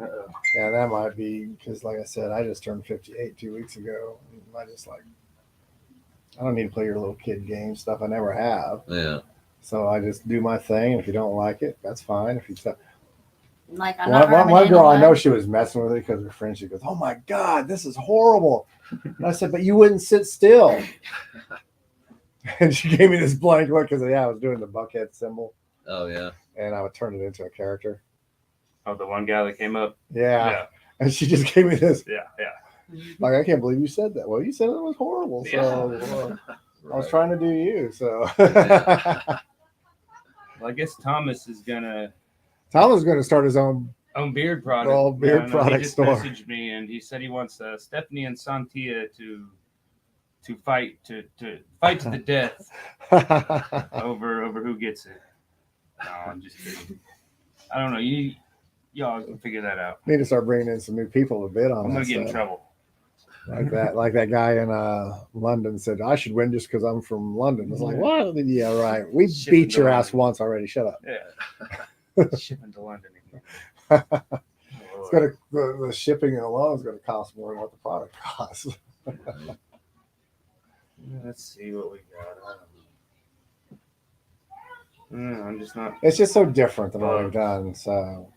Uh-oh. Yeah, that might be because, like I said, I just turned 58 2 weeks ago. I just I don't need to play your little kid game stuff. I never have. Yeah. So I just do my thing. If you don't like it, that's fine. If you Like I'm not harming one girl, I know anyone. she was messing with it because her friend. She goes, "Oh my God, this is horrible." And I said, "But you wouldn't sit still." And she gave me this blank look because I was doing the buckhead symbol, Oh yeah. and I would turn it into a character. Oh, the one guy that came up. Yeah. And she just gave me this. Yeah. Like, I can't believe you said that. Well, you said it was horrible. So I was trying to do you. So Well, I guess Thomas is gonna Tom was going to start his own. beard product. Old beard He product just store. messaged me, and he said he wants Stephanie and Santia to fight to fight to the death over who gets it. No, I'm just kidding. I don't know. Y'all can figure that out. Need to start bringing in some new people to bid on I'm that gonna get in stuff. trouble. Like that guy in London said, I should win just because I'm from London. It's like, what? Yeah, right. We Shipping beat your to ass London. once already. Shut up. Yeah. Shipping to London again. It's gonna the shipping alone is gonna cost more than what the product costs. Let's see what we got. I'm just not. It's just so different than what we've Bugs. done. So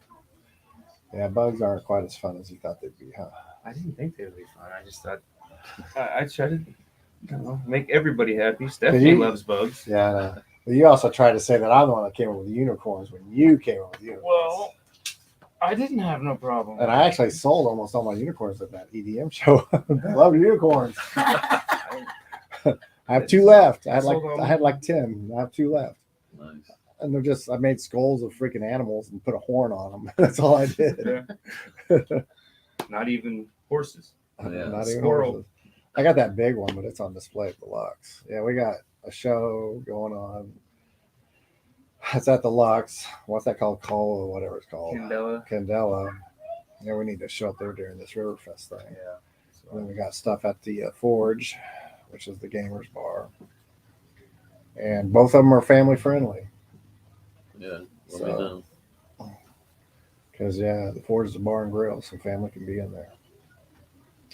yeah, bugs aren't quite as fun as you thought they'd be, huh? I didn't think they would be fun. I just thought I try to make everybody happy. Stephanie you- loves bugs. Yeah, I know. But you also tried to say that I'm the one that came up with the unicorns when you came up with unicorns. Well, I didn't have no problem. And I actually sold almost all my unicorns at that EDM show. I love unicorns. I have 2 left. I had like 10. I have 2 left. Nice. And they're just, I made skulls of freaking animals and put a horn on them. That's all I did. Not even horses. Yeah. Not even Squirrel. horses. I got that big one, but it's on display at the Lux. Yeah, we got a show going on. It's at the Lux. What's that called? Call or whatever it's called. Candela. Yeah, we need to show up there during this Riverfest thing. Yeah. And then we got stuff at the Forge, which is the gamers bar. And both of them are family friendly. Yeah. Let So- me know. Because, yeah, the Forge is a bar and grill, so family can be in there.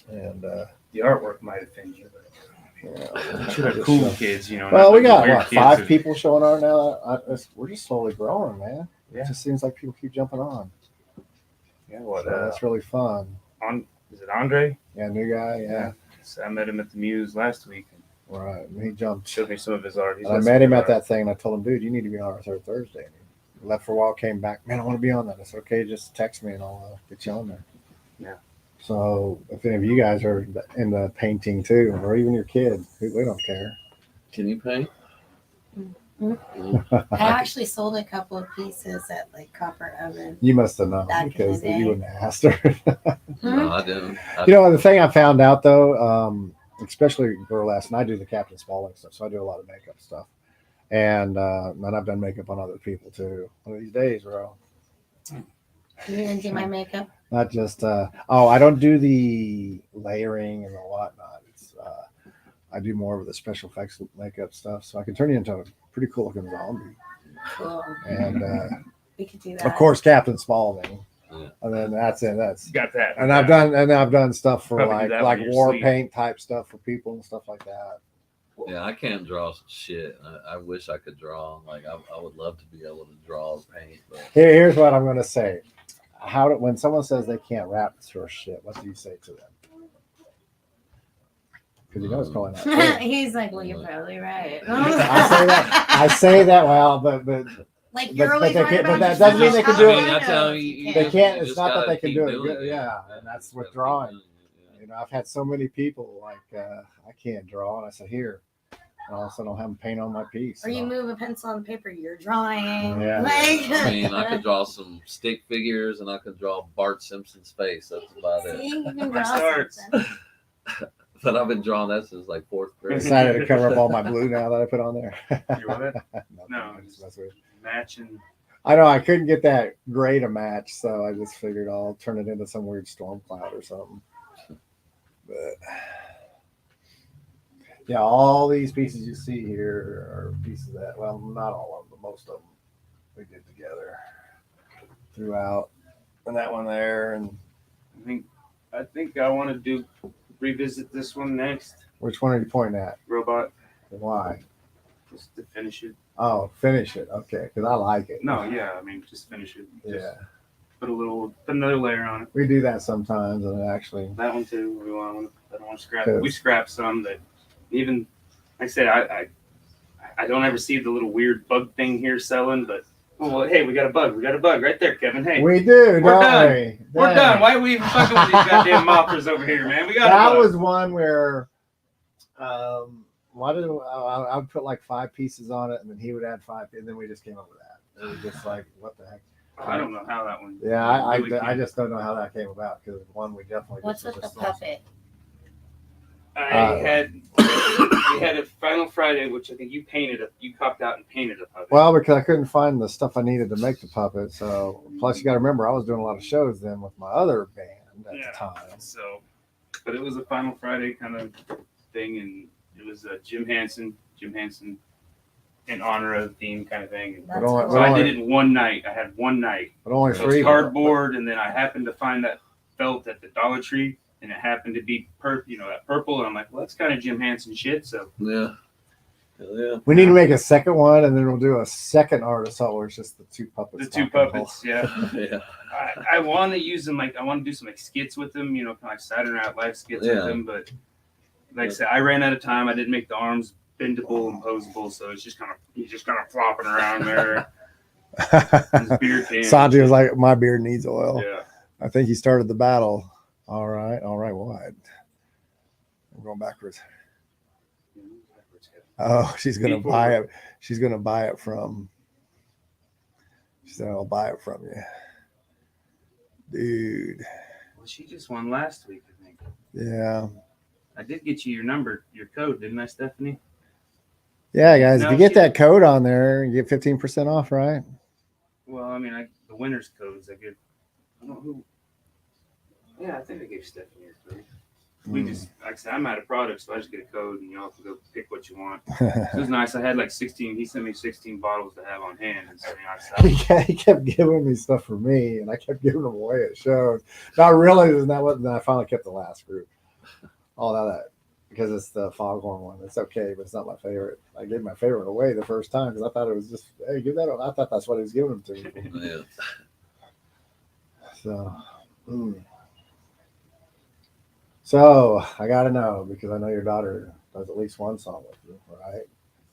And, The artwork might offend you, but yeah. should have cool kids, you know. Well, not we like got, weird what, kids 5 who- people showing on now? We're just slowly growing, man. Yeah. It just seems like people keep jumping on. Yeah, what? So that's really fun. Is it Andre? Yeah, new guy, yeah. So I met him at the Muse last week and Right. And he jumped. showed me some of his art. He's And I got met some him good at art. that thing, and I told him, dude, you need to be on our third Thursday. And he left for a while, came back, man, I want to be on that. I said, okay, just text me and I'll get you on there. Yeah. So if any of you guys are into painting too, or even your kid, we don't care. Can you paint? I actually sold a couple of pieces at like Copper Oven. You must have known Back in because the day. you wouldn't have asked her. No, I didn't. You know, the thing I found out though, especially burlesque, and I do the Captain Spaulding stuff, so I do a lot of makeup stuff. And I've done makeup on other people too. One of these days, bro. You didn't do my makeup? Not just I don't do the layering and the whatnot. It's I do more of the special effects makeup stuff, so I can turn you into a pretty cool looking zombie. Cool. And We could do that. of course, Captain Spaulding. Yeah. And then that's it. That's Got that. and I've done stuff for Probably do that like with your war sleeve. paint type stuff for people and stuff like that. Yeah, I can't draw shit. I wish I could draw. Like I would love to be able to draw or paint, but Here's what I'm gonna say. When someone says they can't rap or shit, what do you say to them? Because you know it's going out. He's like, well, you're probably right. I say that well, but like but- you're but always they right can't- but about that doesn't mean they yourself. can do How it. do I I tell know? you, They can't. just It's not that gotta they can keep do it. doing Good. Yeah, and that's Just with gotta keep drawing. doing it, You know, I've had so many people like, I can't draw, and I said, here, and all of a sudden I'll have them paint on my piece. Or you move a pencil on paper, you're drawing. Yeah. Like, I mean, I could draw some stick figures, and I could draw Bart Simpson's face. That's about See, it. you can That draw starts. something. But I've been drawing that since like 4th grade. Decided to cover up all my blue now that I put on there. You want it? Nothing, No, I just mess with it. Matching. I know I couldn't get that gray to match, so I just figured I'll turn it into some weird storm cloud or something. But yeah, all these pieces you see here are pieces that, well, not all of them, but most of them we did together throughout. And that one there, and I think I want to revisit this one next. which one are you pointing at? Robot, And why? just to finish it. Oh, finish it. Okay, because I like it. No, yeah, I mean, just finish it. Just Yeah, put another layer on it. we do that sometimes, and actually, That one too. I don't want to scrap Good. it. We scrapped some that even, like I said, I don't ever see the little weird bug thing here selling, but well, hey, we got a bug. We got a bug right there, Kevin. Hey, we do. We're don't done. we? we're Dang. done. Why are we even fucking with these goddamn moppers over here, man? We got That a bug. was one where, why did I would put like 5 pieces on it, and then he would add 5, and then we just came up with that. It was just like, what the heck? I don't know how that one. Yeah, I really came. just don't know how that came about because one we definitely. What's just with the was just- puppet? I had We had a Final Friday, which I think you copped out and painted a puppet. Well, because I couldn't find the stuff I needed to make the puppet. So plus you got to remember, I was doing a lot of shows then with my other band at the time. So, but it was a Final Friday kind of thing, and it was Jim Hansen in honor of the theme kind of thing. That's only- cool. So I did it in one night. I had one night. But only It was three. cardboard, and then I happened to find that felt at the Dollar Tree, and it happened to be that purple, and I'm like, well, that's kind of Jim Hansen shit. So Yeah. Hell yeah. We need to make a second one, and then we'll do a second art assault where it's just the two puppets. the two talking puppets, yeah. Yeah. I want to use them I want to do some skits with them, kind of like Saturday Night Live skits with them. But like I said, I ran out of time. I didn't make the arms bendable and posable, so he's just kind of flopping around there. His beard tan. Sanji was like, "My beard needs oil." Yeah. I think he started the battle. All right. What? I'm going backwards. Oh, she's gonna buy it. She's gonna buy it from. She said, "I'll buy it from you, dude." Well, she just won last week, I think. Yeah. I did get you your code, didn't I, Stephanie? Yeah, guys. If No, you get she- that code on there, you get 15% off, right? Well, I mean, the winner's codes I get. I don't know who. Yeah, I think I gave Stephanie a code. We just, like I said, I'm out of products, so I just get a code, and y'all can go pick what you want. It was nice. I had like 16. He sent me 16 bottles to have on hand. And so, He kept giving me stuff for me, and I kept giving them away at shows. Not realizing that wasn't. Then I finally kept the last group. All that because it's the foghorn one. It's okay, but it's not my favorite. I gave my favorite away the first time because I thought it was just, hey, give that. I thought that's what he was giving them to me. Yeah. So. So I gotta know because I know your daughter does at least one song with you, right?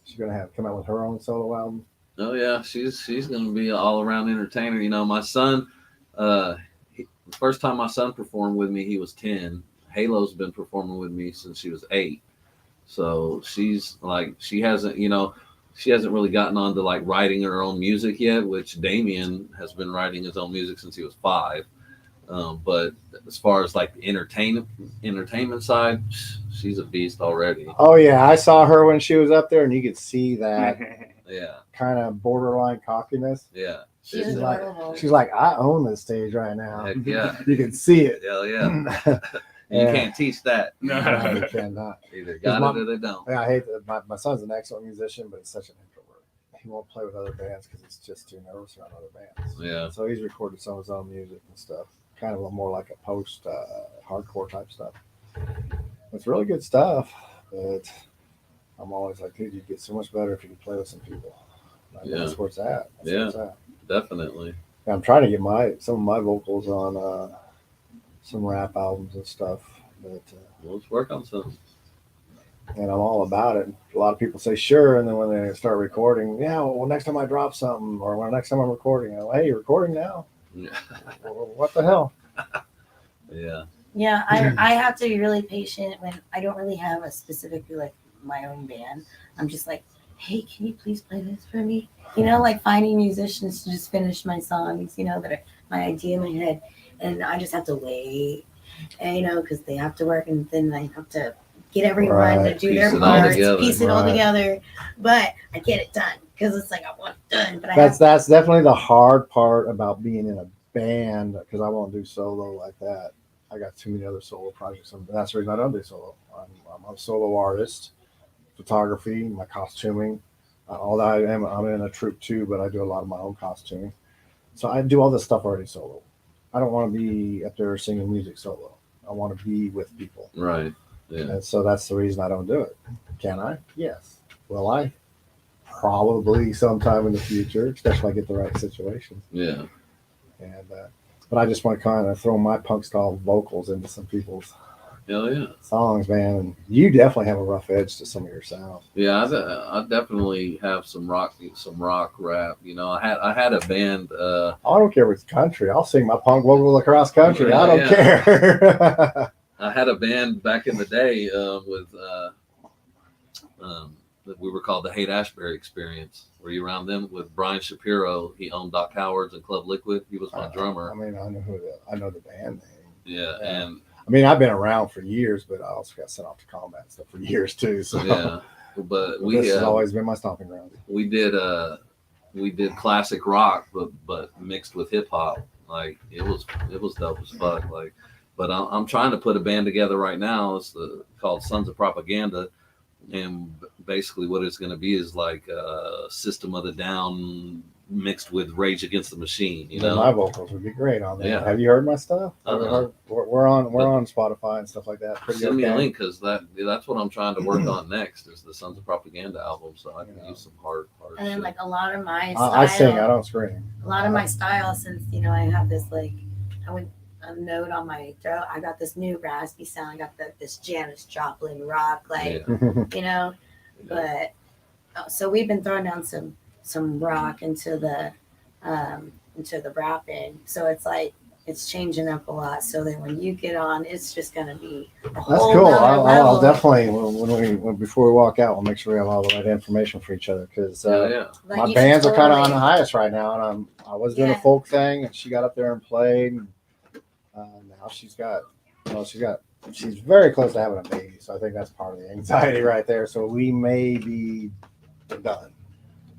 She's gonna come out with her own solo album. Oh yeah, she's gonna be an all around entertainer. My son, the first time my son performed with me, he was 10. Halo's been performing with me since she was 8. So she's like, she hasn't really gotten on to like writing her own music yet, which Damien has been writing his own music since he was 5. But as far as like the entertainment side, she's a beast already. Oh yeah, I saw her when she was up there, and you could see that Yeah, kind of borderline cockiness. yeah. She's She's adorable. like, I own this stage right now. Heck yeah. You can see it. Hell yeah. You Yeah. can't teach that. No, you cannot. Either got it or they don't. Yeah, I hate that. My son's an excellent musician, but he's such an introvert. He won't play with other bands because he's just too nervous around other bands. Yeah. So he's recorded some of his own music and stuff, kind of more like a post hardcore type stuff. It's really good stuff, but I'm always like, dude, you get so much better if you can play with some people. That's where it's at. That's where it's at. Definitely. And I'm trying to get some of my vocals on some rap albums and stuff, but Let's work on something. and I'm all about it. A lot of people say sure, and then when they start recording, yeah, well, next time I drop something, or when next time I'm recording, I'm like, hey, you're recording now? Yeah. Well, what the hell? Yeah. Yeah, I have to be really patient when I don't really have a specifically like my own band. I'm just like, hey, can you please play this for me? Like finding musicians to just finish my songs, that are my idea in my head. And I just have to wait, and, because they have to work, and then I have to get everyone to do their parts, piece it all together. But I get it done because it's like I want it done. But That's definitely the hard part about being in a band, because I won't do solo like that. I got too many other solo projects, and that's the reason I don't do solo. I'm a solo artist, photography, my costuming, although I'm in a troupe too, but I do a lot of my own costuming. So I do all this stuff already solo. I don't want to be up there singing music solo. I want to be with people. Right. Yeah. And so that's the reason I don't do it. Can I? Yes. Will I? Probably sometime in the future, especially if I get the right situation. Yeah. And but I just want to kind of throw my punk style vocals into some people's Hell yeah. songs, man. And you definitely have a rough edge to some of your sounds. Yeah, I definitely have some rock rap. I had a band. I don't care if it's country. I'll sing my punk vocal across country. Yeah, I don't care. I had a band back in the day we were called the Haight Ashbury Experience. Were you around them with Brian Shapiro? He owned Doc Howard's and Club Liquid. He was my drummer. I mean, I know the band name. Yeah, and I mean, I've been around for years, but I also got sent off to combat stuff for years too. So Yeah, but this has always been my stomping ground. we did classic rock, but mixed with hip hop. Like it was dope as fuck. Like, but I'm trying to put a band together right now. It's called Sons of Propaganda, and basically what it's going to be is like System of the Down mixed with Rage Against the Machine. You know, my vocals would be great on there. Yeah. Have you heard my stuff? Uh-huh. We're on Spotify and stuff like that. Pretty send me a okay. link because that's what I'm trying to work on next is the Sons of Propaganda album, so I can use some hard And then shit. like a lot of my style, I sing. I don't scream. a lot of my style, since I have this like a note on my throat. I got this new raspy sound. I got this Janis Joplin rock, like Yeah. But so we've been throwing down some rock into the rapping. So it's like it's changing up a lot. So that when you get on, it's just gonna be a That's whole cool. nother I'll level. definitely before we walk out, we'll make sure we have all the right information for each other because Yeah. Like, my you should bands are kind of on totally- the highest right now, and I was doing a Yeah. folk thing, and she got up there and played. And, now she's very close to having a baby, so I think that's part of the anxiety right there. So we may be done.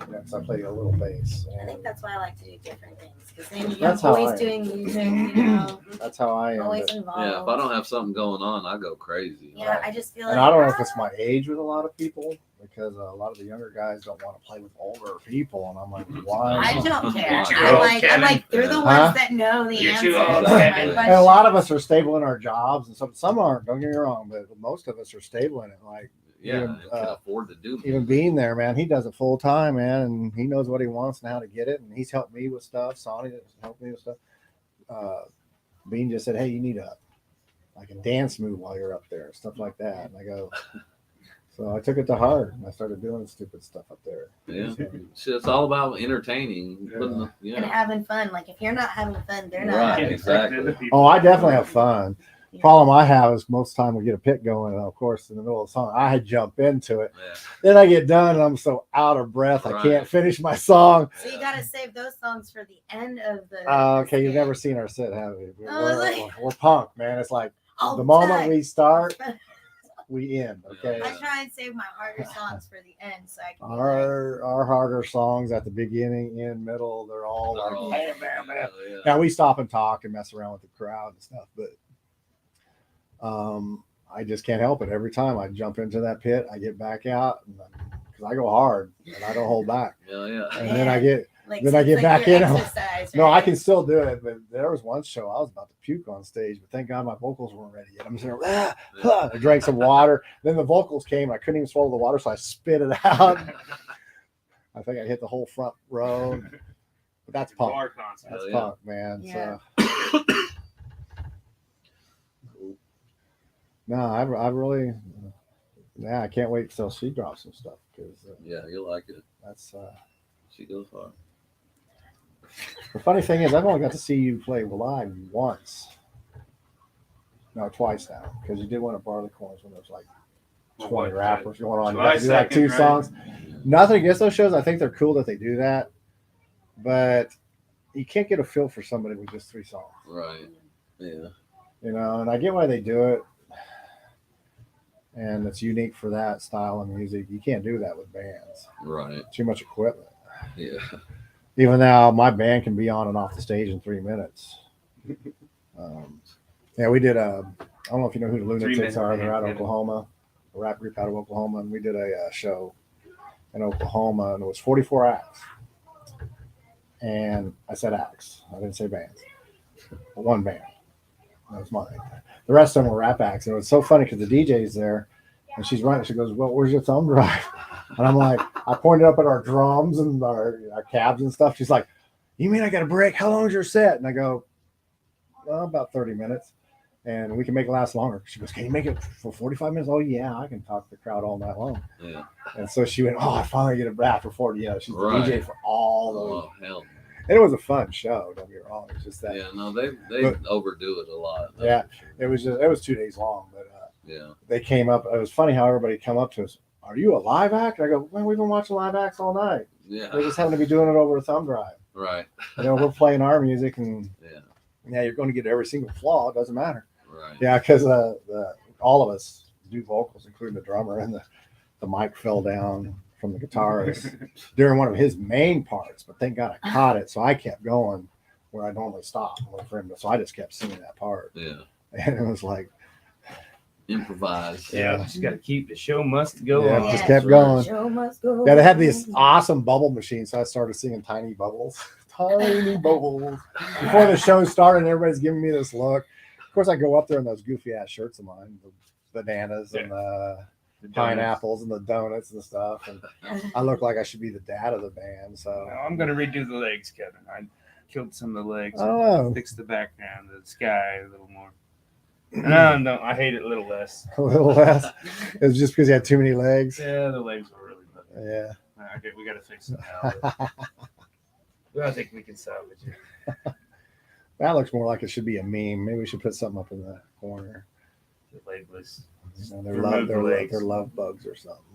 Because I played a little bass. I think that's why I like to do different things because then you're That's how I always am. doing music, That's how I am. always but- involved. Yeah, if I don't have something going on, I go crazy. Yeah, I just feel And like I don't know if it's my age with a lot of people because a lot of the younger guys don't want to play with older people, and I'm like, why? I don't care. You're too I'm old, like, they're the Kevin. ones that know the You're answers too to old, my Kevin. questions. And a lot of us are stable in our jobs, and some aren't. Don't get me wrong, but most of us are stable in it. Like Yeah, even, and can afford to do even being there, man, he does it full time, man, and he knows what he wants and how to get it. And he's helped me with stuff. Sonny has helped me with stuff. Bean just said, "Hey, you need a dance move while you're up there, stuff like that." And I go, so I took it to heart, and I started doing stupid stuff up there. Yeah. So, Shit, it's all about entertaining. Yeah. And having fun. Like if you're not having fun, they're not Right. having Exactly. oh, I definitely have fun. Problem I have is most of the time we get a pit going, and of course in the middle of the song I jump into it. Yeah. Then I get done and I'm so out of breath I Right. can't finish my song. So you gotta save those songs for the end of the. Okay, you've never seen our set, have you? I was like- We're punk, man. It's like All the the moment time. we start, we end. Okay. I try and save my harder songs for the end, so I can. be like, Our harder songs at the beginning, end, middle, they're all like bam, bam, bam. Yeah. Now we stop and talk and mess around with the crowd and stuff, but I just can't help it. Every time I jump into that pit, I get back out because I go hard and I don't hold back. Yeah. And then I get like, then I it's get like back your in. exercise, No, I right? can still do it. But there was one show I was about to puke on stage, but thank God my vocals weren't ready yet. I'm sitting there, I drank some water. Then the vocals came. I couldn't even swallow the water, so I spit it out. I think I hit the whole front row. But that's punk. Bar concert. That's Yeah. punk, man. Yeah. So no, I really, I can't wait till she drops some stuff because Yeah, you like it. that's She goes hard. the funny thing is I've only got to see you play live once. No, twice now because you did one at Barleycorns when there was like 20 rappers going on. You got to do like 2 July 2nd, songs. Nothing against those shows. I think they're cool that they do that, but you can't get a feel for somebody with just 3 songs. Right. Yeah. You know, and I get why they do it. And it's unique for that style of music. You can't do that with bands. Right. Too much equipment. Yeah. Even now, my band can be on and off the stage in 3 minutes. Yeah, we did I don't know if you know who the Lunatics are. They're out of Oklahoma, a rap group out of Oklahoma. And we did a show in Oklahoma, and it was 44 acts. And I said acts. I didn't say bands. But one band. That was mine. The rest of them were rap acts. And it was so funny because the DJ's there, and she's running. She goes, "Well, where's your thumb drive?" And I'm like, I pointed up at our drums and our cabs and stuff. She's like, "You mean I got a break? How long is your set?" And I go, "Well, about 30 minutes. And we can make it last longer." She goes, "Can you make it for 45 minutes?" "Oh, yeah, I can talk to the crowd all night long." Yeah. And so she went, "Oh, I finally get a rap for 40." Yeah, she's Right. the DJ for all those. Oh hell. And it was a fun show. Don't get me wrong. It's just that Yeah. No, they But- overdo it a lot. that's Yeah. for sure. it was 2 days long. But Yeah. they came up. It was funny how everybody come up to us. "Are you a live act?" And I go, "Well, we've been watching live acts all night. Yeah. They just happen to be doing it over a thumb drive. Right. You know, we're playing our music, and Yeah. yeah, you're going to get every single flaw. It doesn't matter." Right. Yeah, because all of us do vocals, including the drummer, and the mic fell down from the guitarist during one of his main parts. But thank God I caught it, so I kept going where I normally stop. For him, so I just kept singing that part, Yeah. and it was like, Improvise. Yeah, Yeah. just got to keep the show must go yeah, on. just Yeah. kept Right. going. Show must go Yeah, they had these on. awesome bubble machines, so I started singing tiny bubbles, tiny bubbles. Before the show started, everybody's giving me this look. Of course, I go up there in those goofy ass shirts of mine, the bananas and the The donuts. pineapples and the donuts and stuff, and I look like I should be the dad of the band. So No, I'm gonna redo the legs, Kevin. I killed some of the legs. Oh. Fixed the background, the sky a little more. No, I hate it a little less. a little less. It was just because you had too many legs. Yeah, the legs were really bad. Yeah. We got to fix it now. But I think we can salvage it. That looks more like it should be a meme. Maybe we should put something up in the corner. The legless. You know, Remove the legs. they're love bugs or something.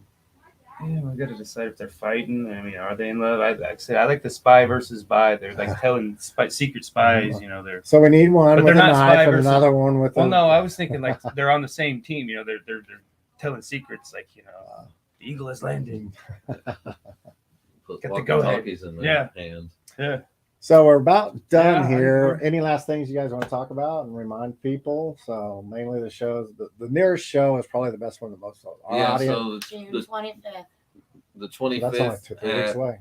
Yeah, we got to decide if they're fighting. I mean, are they in love? I like the spy versus spy. They're like telling secret spies. You know, they're. So we need one But with a they're not spy knife and versus- another one with Well, a. no, I was thinking like they're on the same team. You know, they're telling secrets. Like the eagle has landed. Put Get the go-ahead. walkie-talkies in their hands. Yeah. So we're about done Yeah, here. Any last things you guys want to talk about and remind people? So mainly the shows. The nearest show is probably the best one. The most of our Yeah. audience. So June the 25th, the That's only 25th 2-3 weeks away.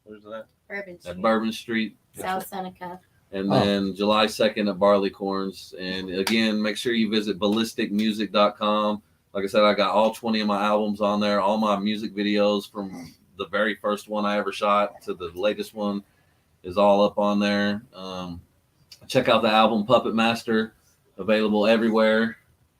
where's that? Bourbon At Street, Bourbon Street. South Seneca. And Oh. then July 2nd at Barleycorns. And again, make sure you visit ballisticmusic.com. Like I said, I got all 20 of my albums on there, all my music videos from the very first one I ever shot to the latest one is all up on there. Check out the album Puppet Master, available everywhere.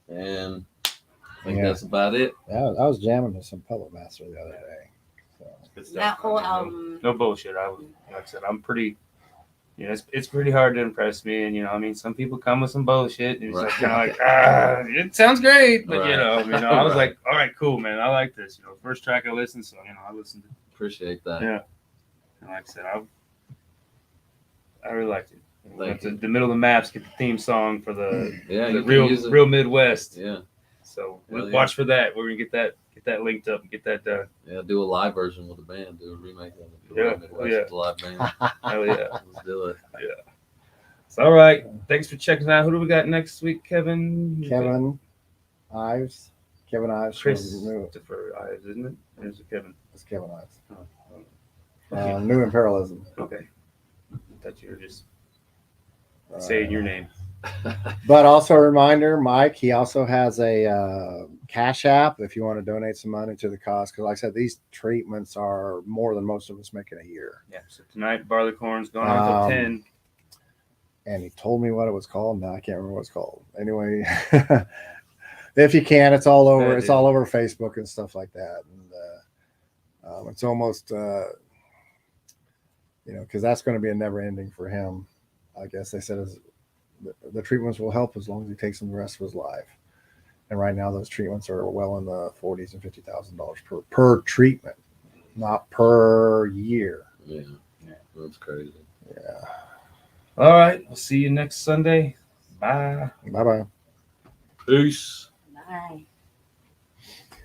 And I think that's about it. Yeah, I was jamming to some Puppet Master the other day. So. Good stuff. That whole I mean, album. No bullshit. Like I said, I'm pretty. You know, it's pretty hard to impress me, and I mean, some people come with some bullshit, and it's like kind of like, it sounds great, but Right. I was Right. like, all right, cool, man, I like this. First track I listened, so I listened to. Appreciate that. Yeah, and like I said, I really liked it. Thank you. The middle of the maps, get the theme song for the Yeah, the you can real use it. real Midwest. Yeah. So Well, yeah. watch for that. We're gonna get that linked up and get that done. Yeah, do a live version with the band. Do a remake of it. Do Yeah. a Midwest Yeah. with the live band. Hell yeah. Let's do it. So, all right. Thanks for checking out. Who do we got next week, Kevin? Kevin Ives. Kevin Ives. Christopher Ives, isn't it? Or is it Kevin? It's Kevin Ives. Oh. New Imperialism. Okay. I thought you were just saying your name. But also a reminder, Mike, he also has a Cash App if you want to donate some money to the cause. Because like I said, these treatments are more than most of us make in a year. Yeah. So tonight, Barleycorn's going on until 10. And he told me what it was called. No, I can't remember what it's called. Anyway, if you can, it's all over. Yeah, It's all over Facebook and stuff like that. And it's almost, because that's going to be a never ending for him. I guess they said the treatments will help as long as he takes them the rest of his life. And right now, those treatments are well in the $40,000 and $50,000 per treatment, not per year. Yeah. That's crazy. Yeah. All right. We'll see you next Sunday. Bye. Bye bye. Peace. Bye.